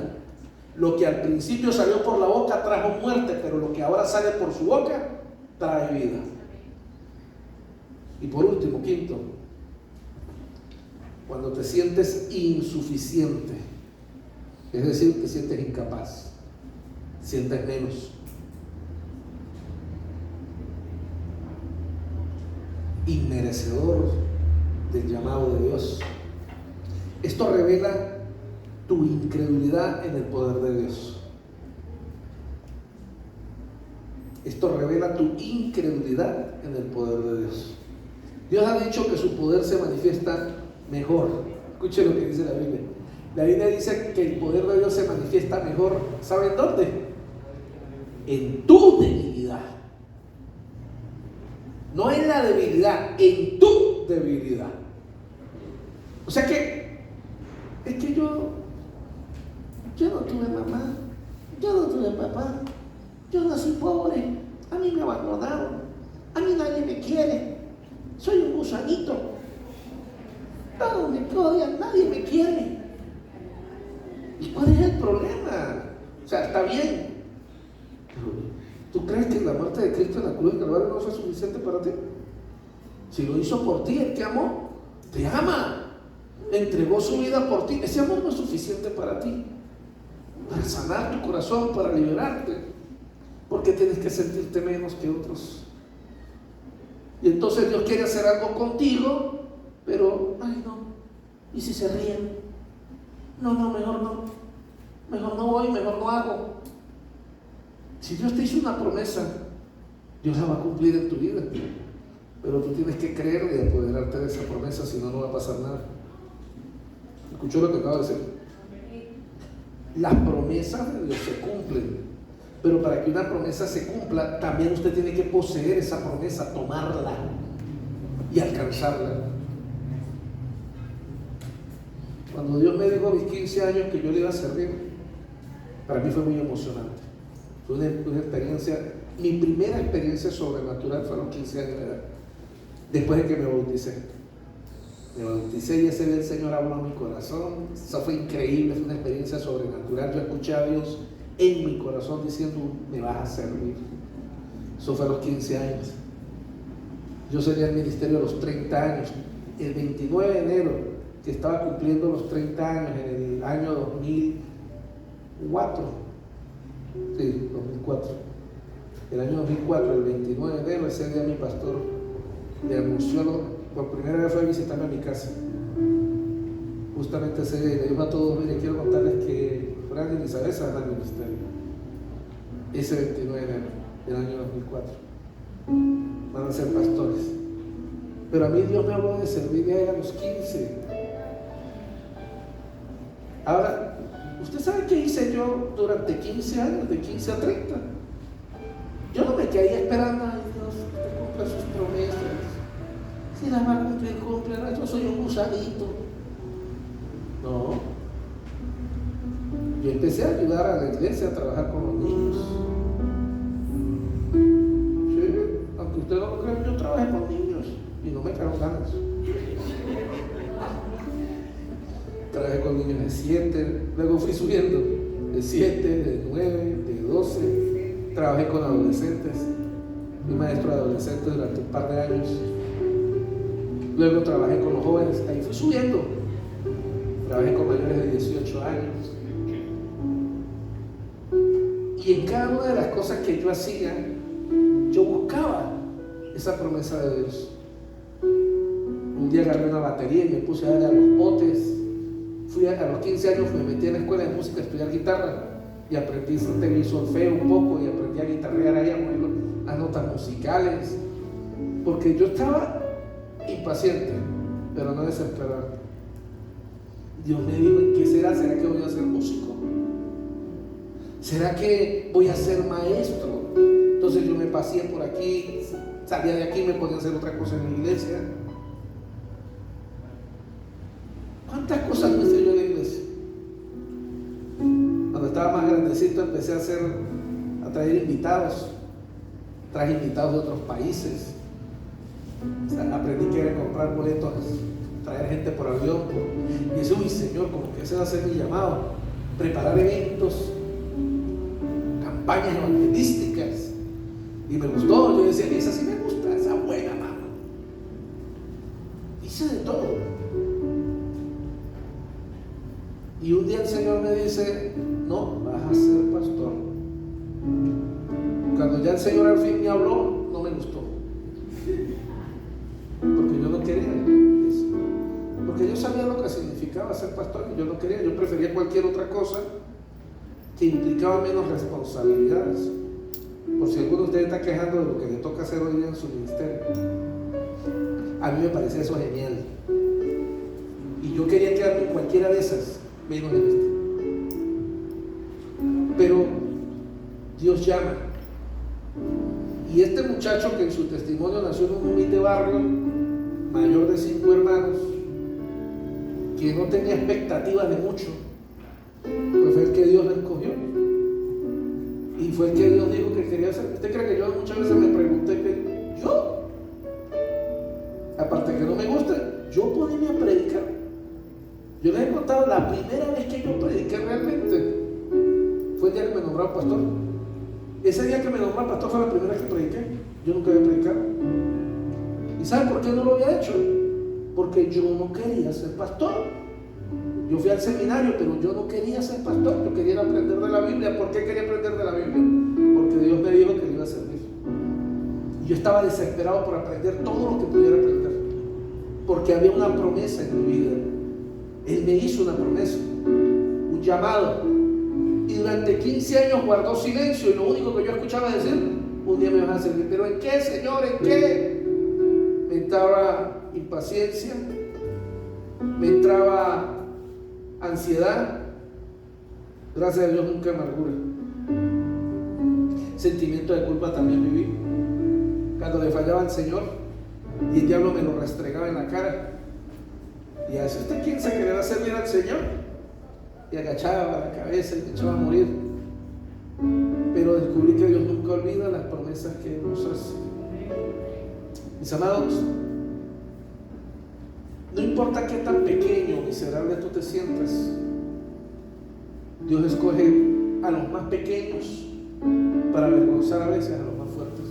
Lo que al principio salió por la boca trajo muerte, pero lo que ahora sale por su boca trae vida. Y por último, quinto, cuando te sientes insuficiente, es decir, te sientes incapaz, sientes menos, inmerecedor del llamado de Dios. Esto revela tu incredulidad en el poder de Dios. Esto revela tu incredulidad en el poder de Dios. Dios ha dicho que su poder se manifiesta mejor. Escuche lo que dice la Biblia. La Biblia dice que el poder de Dios se manifiesta mejor. ¿Saben dónde? En tu debilidad. No en la debilidad, en tu debilidad. O sea que es que yo no tuve mamá, yo no tuve papá, yo nací pobre, a mí me abandonaron, a mí nadie me quiere, soy un gusanito, todos me odian, nadie me quiere. ¿Y cuál es el problema? O sea, está bien, pero ¿tú crees que la muerte de Cristo en la cruz del Calvario no fue suficiente para ti? Si lo hizo por ti, Él te amó, te ama, entregó su vida por ti. Ese amor no es suficiente para ti, para sanar tu corazón, para liberarte, porque tienes que sentirte menos que otros. Y entonces Dios quiere hacer algo contigo, pero ay no, ¿y si se ríen? No, mejor no voy, mejor no hago. Si Dios te hizo una promesa, Dios la va a cumplir en tu vida, pero tú tienes que creer y apoderarte de esa promesa, si no, no va a pasar nada. ¿Escuchó lo que acabo de decir? Las promesas de Dios se cumplen, pero para que una promesa se cumpla, también usted tiene que poseer esa promesa, tomarla y alcanzarla. Cuando Dios me dijo a mis 15 años que yo le iba a servir, para mí fue muy emocionante. Fue una experiencia, mi primera experiencia sobrenatural fue a los 15 años de edad, después de que me bauticé. Me bauticé y ese día el Señor habló a mi corazón. Eso fue increíble, fue una experiencia sobrenatural. Yo escuché a Dios en mi corazón diciendo: me vas a servir. Eso fue a los 15 años. Yo salí al ministerio a los 30 años. El 29 de enero, que estaba cumpliendo los 30 años, en el año 2004. Sí, 2004. El año 2004, el 29 de enero, ese día mi pastor me anunció, por primera vez fue a visitarme a mi casa. Justamente ese día le dijo a todos: mire, quiero contarles que Fran y Elizabeth se van al ministerio. Ese 29 de enero del año 2004. Van a ser pastores. Pero a mí Dios me habló de servir a él a los 15. Ahora, ¿usted sabe qué hice yo durante 15 años, de 15 a 30? Yo no me quedé esperando: ay Dios, que cumpla sus promesas. Si las va a cumplir, cúmplelas. Yo soy un gusanito. No. Yo empecé a ayudar a la iglesia a trabajar con los niños. Sí, aunque usted no lo crea, yo trabajé con niños y no me quedaron ganas. Trabajé con niños de 7, luego fui subiendo de 7, de 9, de 12. Trabajé con adolescentes. Fui maestro de adolescentes durante un par de años. Luego trabajé con los jóvenes, ahí fui subiendo. trabajé con mayores de 18 años. Y en cada una de las cosas que yo hacía, yo buscaba esa promesa de Dios. Un día agarré una batería y me puse a darle a los botes. A los 15 años me metí en la escuela de música a estudiar guitarra y aprendí solfeo un poco y aprendí a guitarrear ahí, a poner las notas musicales, porque yo estaba impaciente, pero no desesperado. Dios me dijo: ¿en qué será? ¿Será que voy a ser músico? ¿Será que voy a ser maestro? Entonces yo me paseé por aquí, salía de aquí, me podía hacer otra cosa en la iglesia. ¿Cuántas cosas no hice yo en la iglesia? Cuando estaba más grandecito empecé a traer invitados. Traje invitados de otros países. O sea, aprendí que era comprar boletos, traer gente por avión. Y dije: uy, Señor, como que ese va a ser mi llamado. Preparar eventos, campañas evangelísticas. Y me gustó. Yo decía: esa sí me gusta, esa buena, mano. Hice de todo. Y un día el Señor me dice: no, vas a ser pastor. Cuando ya el Señor al fin me habló, no me gustó, porque yo no quería eso. Porque yo sabía lo que significaba ser pastor y yo no quería. Yo prefería cualquier otra cosa que implicaba menos responsabilidades. Por si alguno de ustedes está quejando de lo que le toca hacer hoy día en su ministerio, a mí me parecía eso genial. Y yo quería quedarme en cualquiera de esas, menos en este. Pero Dios llama. Y este muchacho, que en su testimonio nació en un humilde barrio, mayor de 5 hermanos, que no tenía expectativas de mucho, pues fue el que Dios le escogió. Y fue el que Dios dijo que quería hacer. ¿Usted cree que yo muchas veces me pregunté yo? Aparte que no me gusta, yo podía predicar. Yo les he contado, la primera vez que yo prediqué realmente fue el día que me nombraron pastor. Ese día que me nombraron pastor fue la primera vez que prediqué. Yo nunca había predicado. ¿Y saben por qué no lo había hecho? Porque yo no quería ser pastor. Yo fui al seminario, pero yo no quería ser pastor. Yo quería aprender de la Biblia. ¿Por qué quería aprender de la Biblia? Porque Dios me dijo que le iba a servir. Y yo estaba desesperado por aprender todo lo que pudiera aprender, porque había una promesa en mi vida. Él me hizo una promesa, un llamado, y durante 15 años guardó silencio, y lo único que yo escuchaba decir: un día me vas a servir. ¿Pero en qué, Señor? ¿En qué? Me entraba impaciencia, me entraba ansiedad, gracias a Dios nunca amargura. Sentimiento de culpa también viví, cuando le fallaba al Señor y el diablo me lo restregaba en la cara. Y a veces, ¿usted piensa que le va a servir al Señor? Y agachaba la cabeza y me echaba a morir. Pero descubrí que Dios nunca olvida las promesas que nos hace. Mis amados, no importa qué tan pequeño o miserable tú te sientas, Dios escoge a los más pequeños para avergonzar a veces a los más fuertes.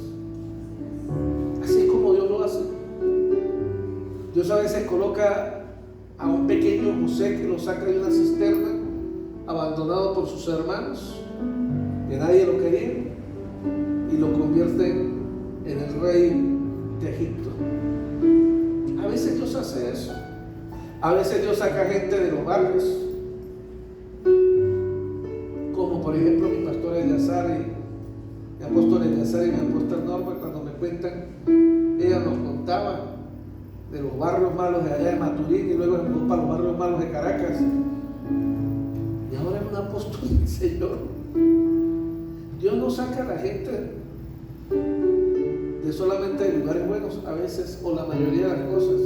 Así es como Dios lo hace. Dios a veces coloca a un pequeño José, que lo saca de una cisterna, abandonado por sus hermanos, que nadie lo quería, y lo convierte en el rey de Egipto. A veces Dios hace eso. A veces Dios saca gente de los barrios, como por ejemplo mi pastor Eleazar mi apóstol Eleazar y mi apóstol Norma. Cuando me cuentan, ella nos contaba de los barrios malos de allá de Maturín, y luego se mudó para los barrios malos de Caracas, y ahora es un apóstol del Señor. Dios no saca a la gente de solamente de lugares buenos, a veces, o la mayoría de las cosas,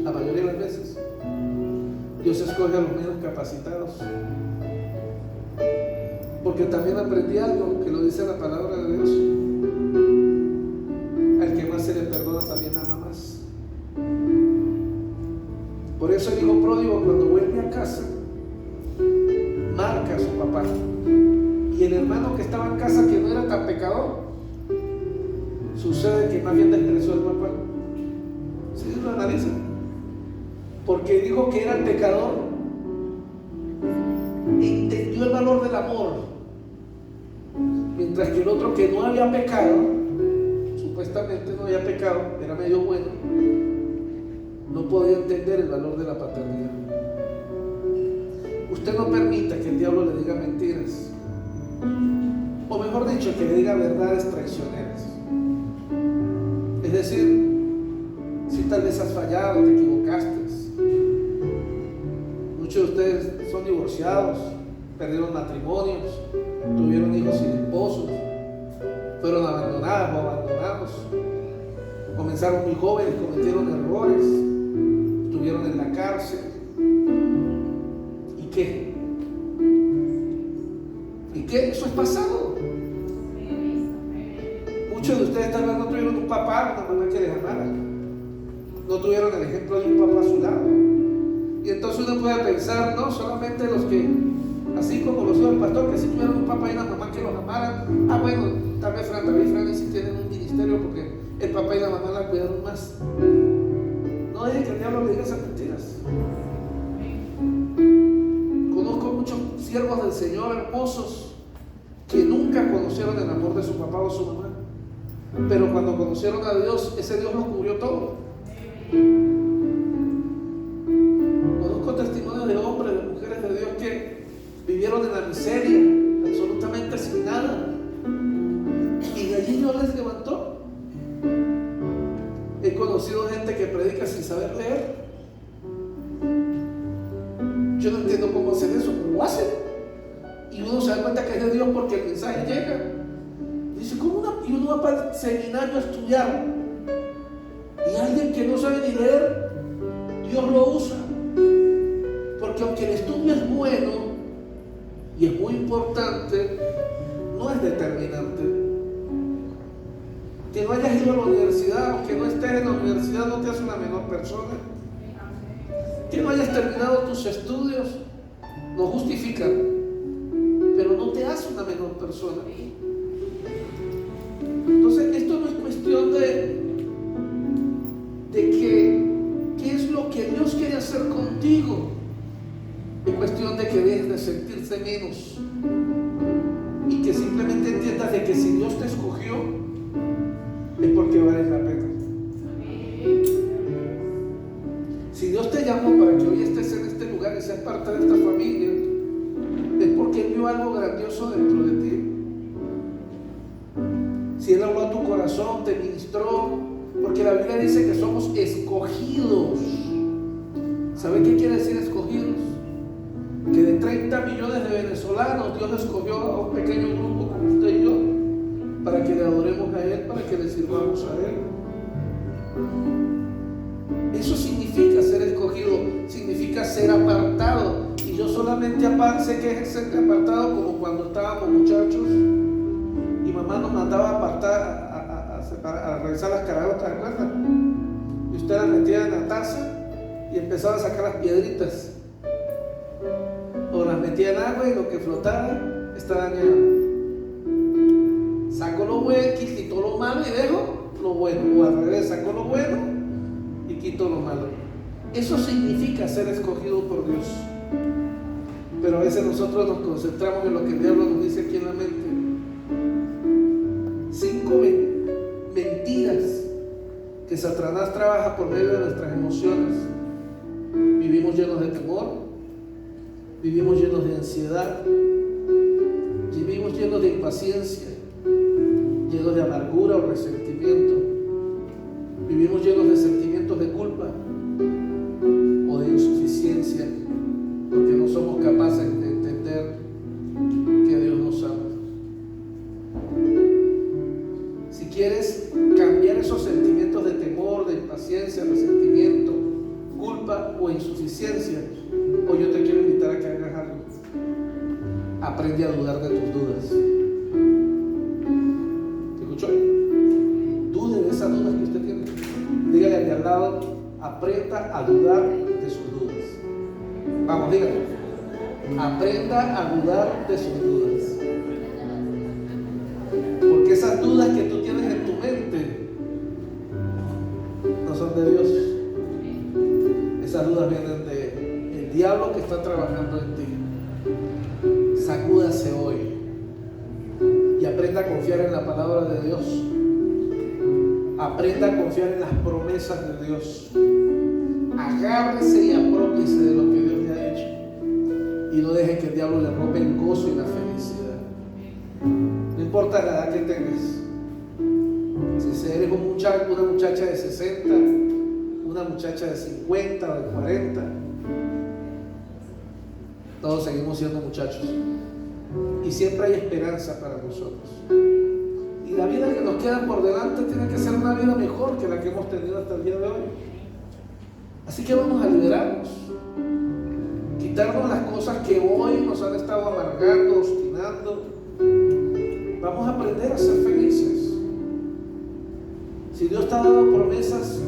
la mayoría de las veces Dios escoge a los menos capacitados. Porque también aprendí algo que lo dice la palabra de Dios: al que más se le perdona también ama más. Por eso el hijo pródigo, cuando vuelve a casa, marca a su papá. Y el hermano que estaba en casa, que no era tan pecador, sucede que más bien despreció al papá. ¿Sí lo analizan? Porque dijo que era el pecador valor del amor, mientras que el otro que no había pecado, supuestamente no había pecado, era medio bueno, no podía entender el valor de la paternidad. Usted no permita que el diablo le diga mentiras, o mejor dicho, que le diga verdades traicioneras. Es decir, si tal vez has fallado, te equivocaste. Muchos de ustedes son divorciados, perdieron matrimonios, tuvieron hijos sin esposos, fueron abandonadas o abandonados, comenzaron muy jóvenes, cometieron errores, estuvieron en la cárcel. ¿Y qué? ¿Y qué? Eso es pasado. Muchos de ustedes tal vez no tuvieron un papá, una mamá que les amara, no tuvieron el ejemplo de un papá a su lado. Y entonces uno puede pensar, no solamente los que, así como los hijos del pastor, que sí tuvieron un papá y una mamá que los amaran. Ah, bueno, tal vez Fran David y Fran sí tienen un ministerio porque el papá y la mamá la cuidaron más. No dejen que el diablo le diga esas mentiras. Conozco muchos siervos del Señor hermosos que nunca conocieron el amor de su papá o su mamá, pero cuando conocieron a Dios, ese Dios los cubrió todo. Conozco testimonios de hombres, de mujeres de Dios que vivieron en la miseria, absolutamente sin nada, y de allí Dios les levantó. He conocido gente que predica sin saber leer. Yo no entiendo cómo hacen eso, pero lo hacen, y uno se da cuenta que es de Dios porque el mensaje llega. Dice, y uno va para el seminario a estudiar, y alguien que no sabe ni leer, Dios lo usa. Porque aunque el estudio es bueno y es muy importante, no es determinante. Que no hayas ido a la universidad o que no estés en la universidad no te hace una menor persona. Que no hayas terminado tus estudios no justifica, pero no te hace una menor persona. Entonces, esto no es cuestión de qué es lo que Dios quiere hacer contigo. Es cuestión de que dejes de sentirse menos y que simplemente entiendas de que si Dios te escogió es porque vales la pena. Si Dios te llamó para que hoy estés en este lugar y seas parte de esta familia, es porque Él vio algo grandioso dentro de ti. Si Él habló a tu corazón, te ministró, porque la Biblia dice que somos escogidos. ¿Sabe qué quiere decir escogidos? Que de 30 millones de venezolanos Dios escogió a un pequeño grupo como usted y yo para que le adoremos a Él, para que le sirvamos a Él. Eso significa ser escogido, significa ser apartado. Y yo solamente sé que es ser apartado como cuando estábamos muchachos y mamá nos mandaba a apartar, a revisar las caraotas, ¿de acuerdo? Y usted las metía en la taza y empezaba a sacar las piedritas. O las metía en agua y lo que flotara estaba dañado. Sacó lo bueno, quitó lo malo y dejó lo bueno. O al revés, sacó lo bueno y quitó lo malo. Eso significa ser escogido por Dios. Pero a veces nosotros nos concentramos en lo que el diablo nos dice aquí en la mente. 5 mentiras que Satanás trabaja por medio de nuestras emociones. Vivimos llenos de temor, vivimos llenos de ansiedad, vivimos llenos de impaciencia, llenos de amargura o resentimiento, vivimos llenos de sentimientos de culpa o de insuficiencia, porque no somos capaces de entender que Dios nos ama. Si quieres cambiar esos sentimientos de temor, de impaciencia, resentimiento, culpa o insuficiencia, hoy yo te quiero invitar a que hagas algo. Aprende a dudar de tus dudas. ¿Te escuchó? Dude de esas dudas que usted tiene. Dígale al de al lado, aprenda a dudar de sus dudas. Vamos, dígale. Aprenda a dudar de sus dudas. Porque esas dudas que tú tienes en tu mente no son de Dios. Esas dudas vienen del diablo que está trabajando en ti. aprenda a confiar en la palabra de Dios. Aprenda a confiar en las promesas de Dios. Agárrese y apropiese de lo que Dios le ha hecho. Y no deje que el diablo le robe el gozo y la felicidad. No importa la edad que tengas. Si eres una muchacha de 60, una muchacha de 50 o de 40, todos seguimos siendo muchachos. Y siempre hay esperanza para nosotros. Y la vida que nos queda por delante tiene que ser una vida mejor que la que hemos tenido hasta el día de hoy. Así que vamos a liberarnos, quitarnos las cosas que hoy nos han estado amargando, obstinando. Vamos a aprender a ser felices. Si Dios te ha dado promesas,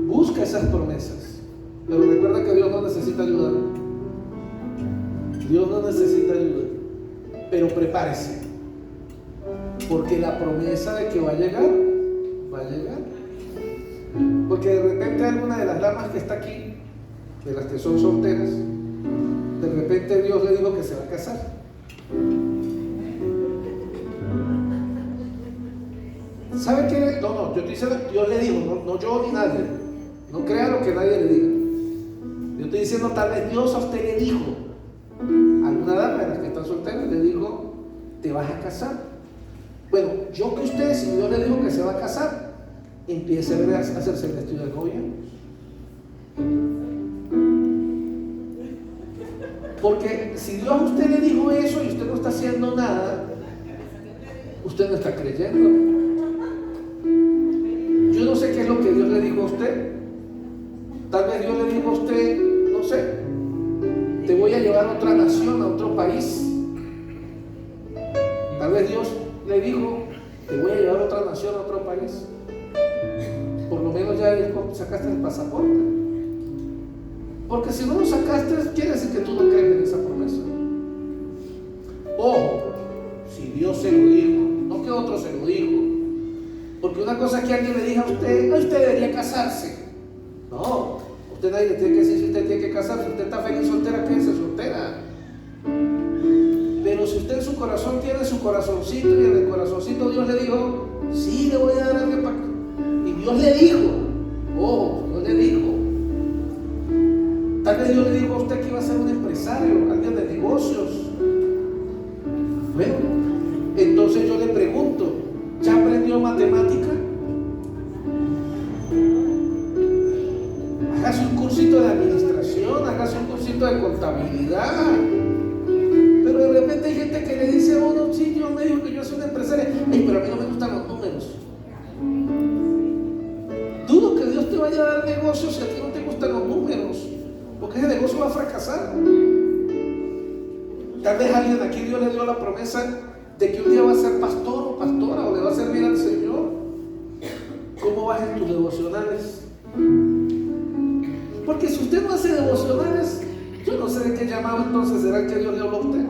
busca esas promesas. Pero recuerda que Dios no necesita ayuda. Dios no necesita ayuda. Pero prepárese, porque la promesa de que va a llegar, va a llegar. Porque de repente alguna de las damas que está aquí, de las que son solteras, de repente Dios le dijo que se va a casar. ¿Sabe qué? No, yo estoy diciendo, Dios le dijo, no yo ni nadie. No crea lo que nadie le diga. Yo estoy diciendo, tal vez Dios a usted le dijo, alguna dama de las que están solteras le dijo, te vas a casar. Bueno, yo que usted, si Dios le dijo que se va a casar, empiece a hacerse el vestido de novia. Porque si Dios a usted le dijo eso y usted no está haciendo nada, usted no está creyendo. Yo no sé qué es lo que Dios le dijo a usted. Tal vez Dios le dijo a usted, no sé, te voy a llevar a otra nación, a otro país. Tal vez Dios le dijo, te voy a llevar a otra nación, a otro país. Por lo menos ya sacaste el pasaporte. Porque si no lo sacaste, quiere decir que tú no crees en esa promesa. Ojo, si Dios se lo dijo, no que otro se lo dijo. Porque una cosa es que alguien le diga a usted, no, usted debería casarse. No, usted nadie le tiene que decir si usted tiene que casarse. Si usted está feliz soltera, quédese soltera. Pero si usted en su corazón tiene su corazoncito y en el corazoncito Dios le dijo, sí, le voy a dar a alguien para... Y Dios le dijo, Dios le dijo. Tal vez Dios le dijo a usted que iba a ser un empresario, alguien de negocios. Bueno, entonces yo le pregunto, ¿ya aprendió matemática? Hágase un cursito de administración, hágase un cursito de contabilidad. Pero de repente hay gente que le dice a uno, sí, Dios me dijo que yo soy un empresario. Ay, pero a mí no me gustan los números. Dudo que Dios te vaya a dar negocios si a ti no te gustan los números, porque ese negocio va a fracasar. Tal vez alguien aquí Dios le dio la promesa de que un día va a ser pastor o pastora o le va a servir al Señor. ¿Cómo vas en tus devocionales? Porque si usted no hace devocionales, yo no sé de qué llamado entonces será el que Dios le habló a usted.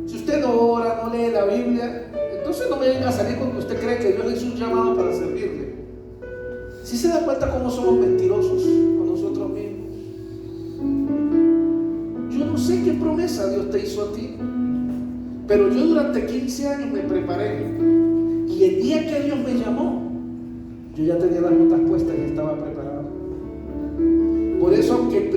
Si usted no ora, no lee la Biblia, entonces no me venga a salir con que usted cree que Dios le hizo un llamado para servirle. Si se da cuenta cómo somos mentirosos con nosotros mismos. Yo no sé qué promesa Dios te hizo a ti, pero yo durante 15 años me preparé, y el día que Dios me llamó, yo ya tenía las botas puestas y estaba preparado. Por eso, aunque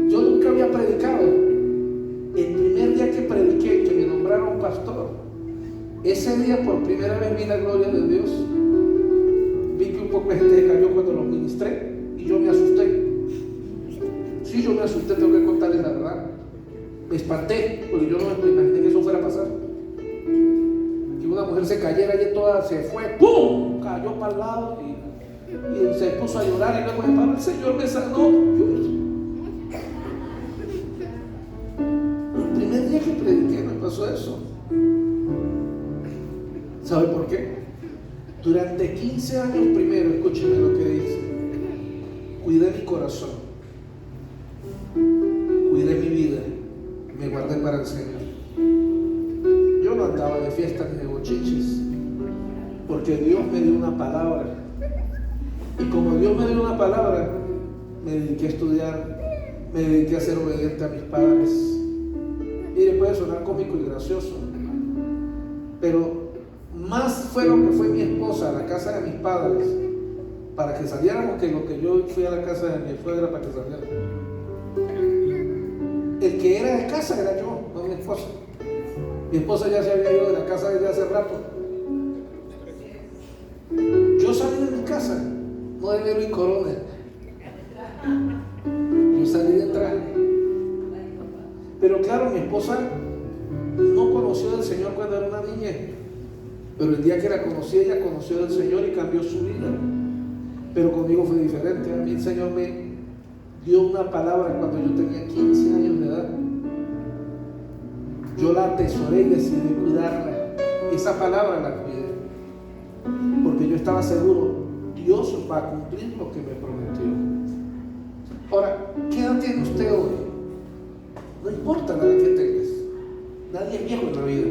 yo nunca había predicado, el primer día que prediqué, que me nombraron pastor, ese día por primera vez vi la gloria de Dios. Vi que un poco de gente se cayó cuando los ministré y yo me asusté. Sí, yo me asusté, tengo que contarles la verdad. Me espanté, porque yo no me imaginé que eso fuera a pasar. Que una mujer se cayera y toda se fue, ¡pum! Cayó para el lado y se puso a llorar y luego se paró, el Señor me sanó. El primer día que prediqué me pasó eso. ¿Sabe por qué? Durante 15 años primero, escúcheme lo que dice, cuidé mi corazón, cuidé mi vida, me guardé para el Señor. Yo no andaba de fiestas ni de bochiches, porque Dios me dio una palabra. Y como Dios me dio una palabra, me dediqué a estudiar, me dediqué a ser obediente a mis padres. Mire, puede sonar cómico y gracioso, pero más fue lo que fue mi esposa a la casa de mis padres para que saliéramos que lo que yo fui a la casa de mi suegra para que saliéramos. El que era de casa era yo, no mi esposa. Mi esposa ya se había ido de la casa desde hace rato. Yo salí de mi casa, no de Vero y Corona. Yo salí de traje. Pero claro, mi esposa no conoció del Señor cuando era una niña. Pero el día que la conocí, ella conoció del Señor y cambió su vida. Pero conmigo fue diferente. A mí el Señor me dio una palabra cuando yo tenía 15 años de edad. Yo la atesoré y decidí cuidarla. Esa palabra la cuidé. Porque yo estaba seguro, Dios va a cumplir lo que me prometió. Ahora, ¿qué edad tiene usted hoy? No importa la edad que tengas. Nadie es viejo en la vida.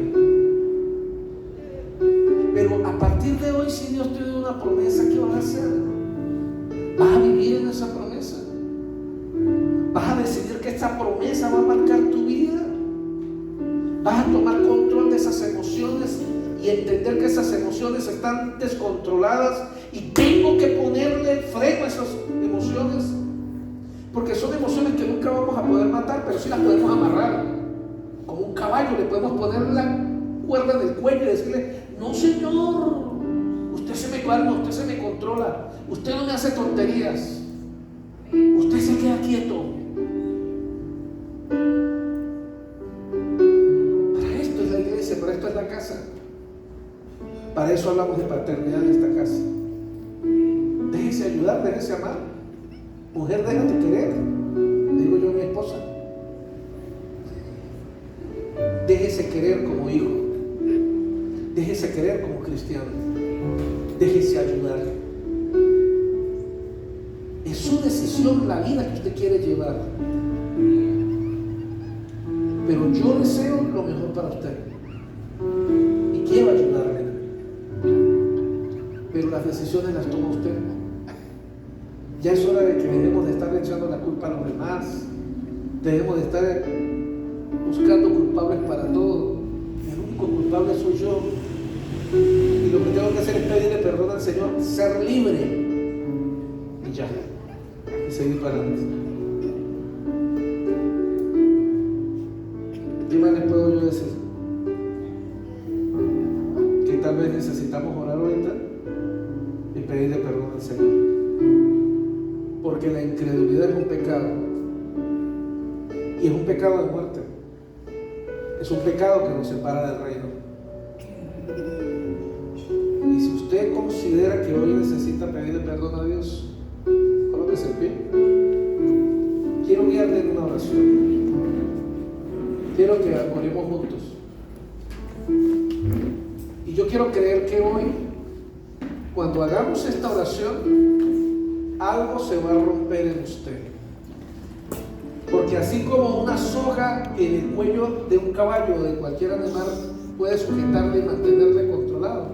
Pero a partir de hoy, si Dios te dio una promesa, ¿qué vas a hacer? ¿Vas a vivir en esa promesa? ¿Vas a decidir que esta promesa va a marcar tu vida? ¿Vas a tomar control de esas emociones y entender que esas emociones están descontroladas y tengo que ponerle freno a esas emociones? Porque son emociones que nunca vamos a poder matar, pero sí las podemos amarrar. Como un caballo le podemos poner la cuerda del cuello y decirle: no, señor, usted se me calma, usted se me controla, usted no me hace tonterías, usted se queda quieto. Para esto es la iglesia, para esto es la casa. Para eso hablamos de paternidad en esta casa. Déjese ayudar, déjese amar. Mujer, déjate querer, digo yo a mi esposa. Déjese querer como hijo, déjese querer como cristiano, déjese ayudar. Es su decisión la vida que usted quiere llevar, pero yo deseo lo mejor para usted y quiero ayudarle, pero las decisiones las toma usted. Ya es hora de que dejemos de estar echando la culpa a los demás, dejemos de estar buscando culpables para todo. El único culpable soy yo, y lo que tengo que hacer es pedirle perdón al Señor, ser libre y ya, y seguir para adelante. ¿Qué más les puedo yo decir? Que tal vez necesitamos orar ahorita y pedirle perdón al Señor. Porque la incredulidad es un pecado. Y es un pecado de muerte. Es un pecado que nos separa del reino. Y si usted considera que hoy necesita pedirle perdón a Dios, colóquese en pie. Quiero guiarle en una oración. Quiero que oremos juntos. Y yo quiero creer que hoy, cuando hagamos esta oración, algo se va a romper en usted. Porque así como una soga en el cuello de un caballo o de cualquier animal puede sujetarle y mantenerle controlado,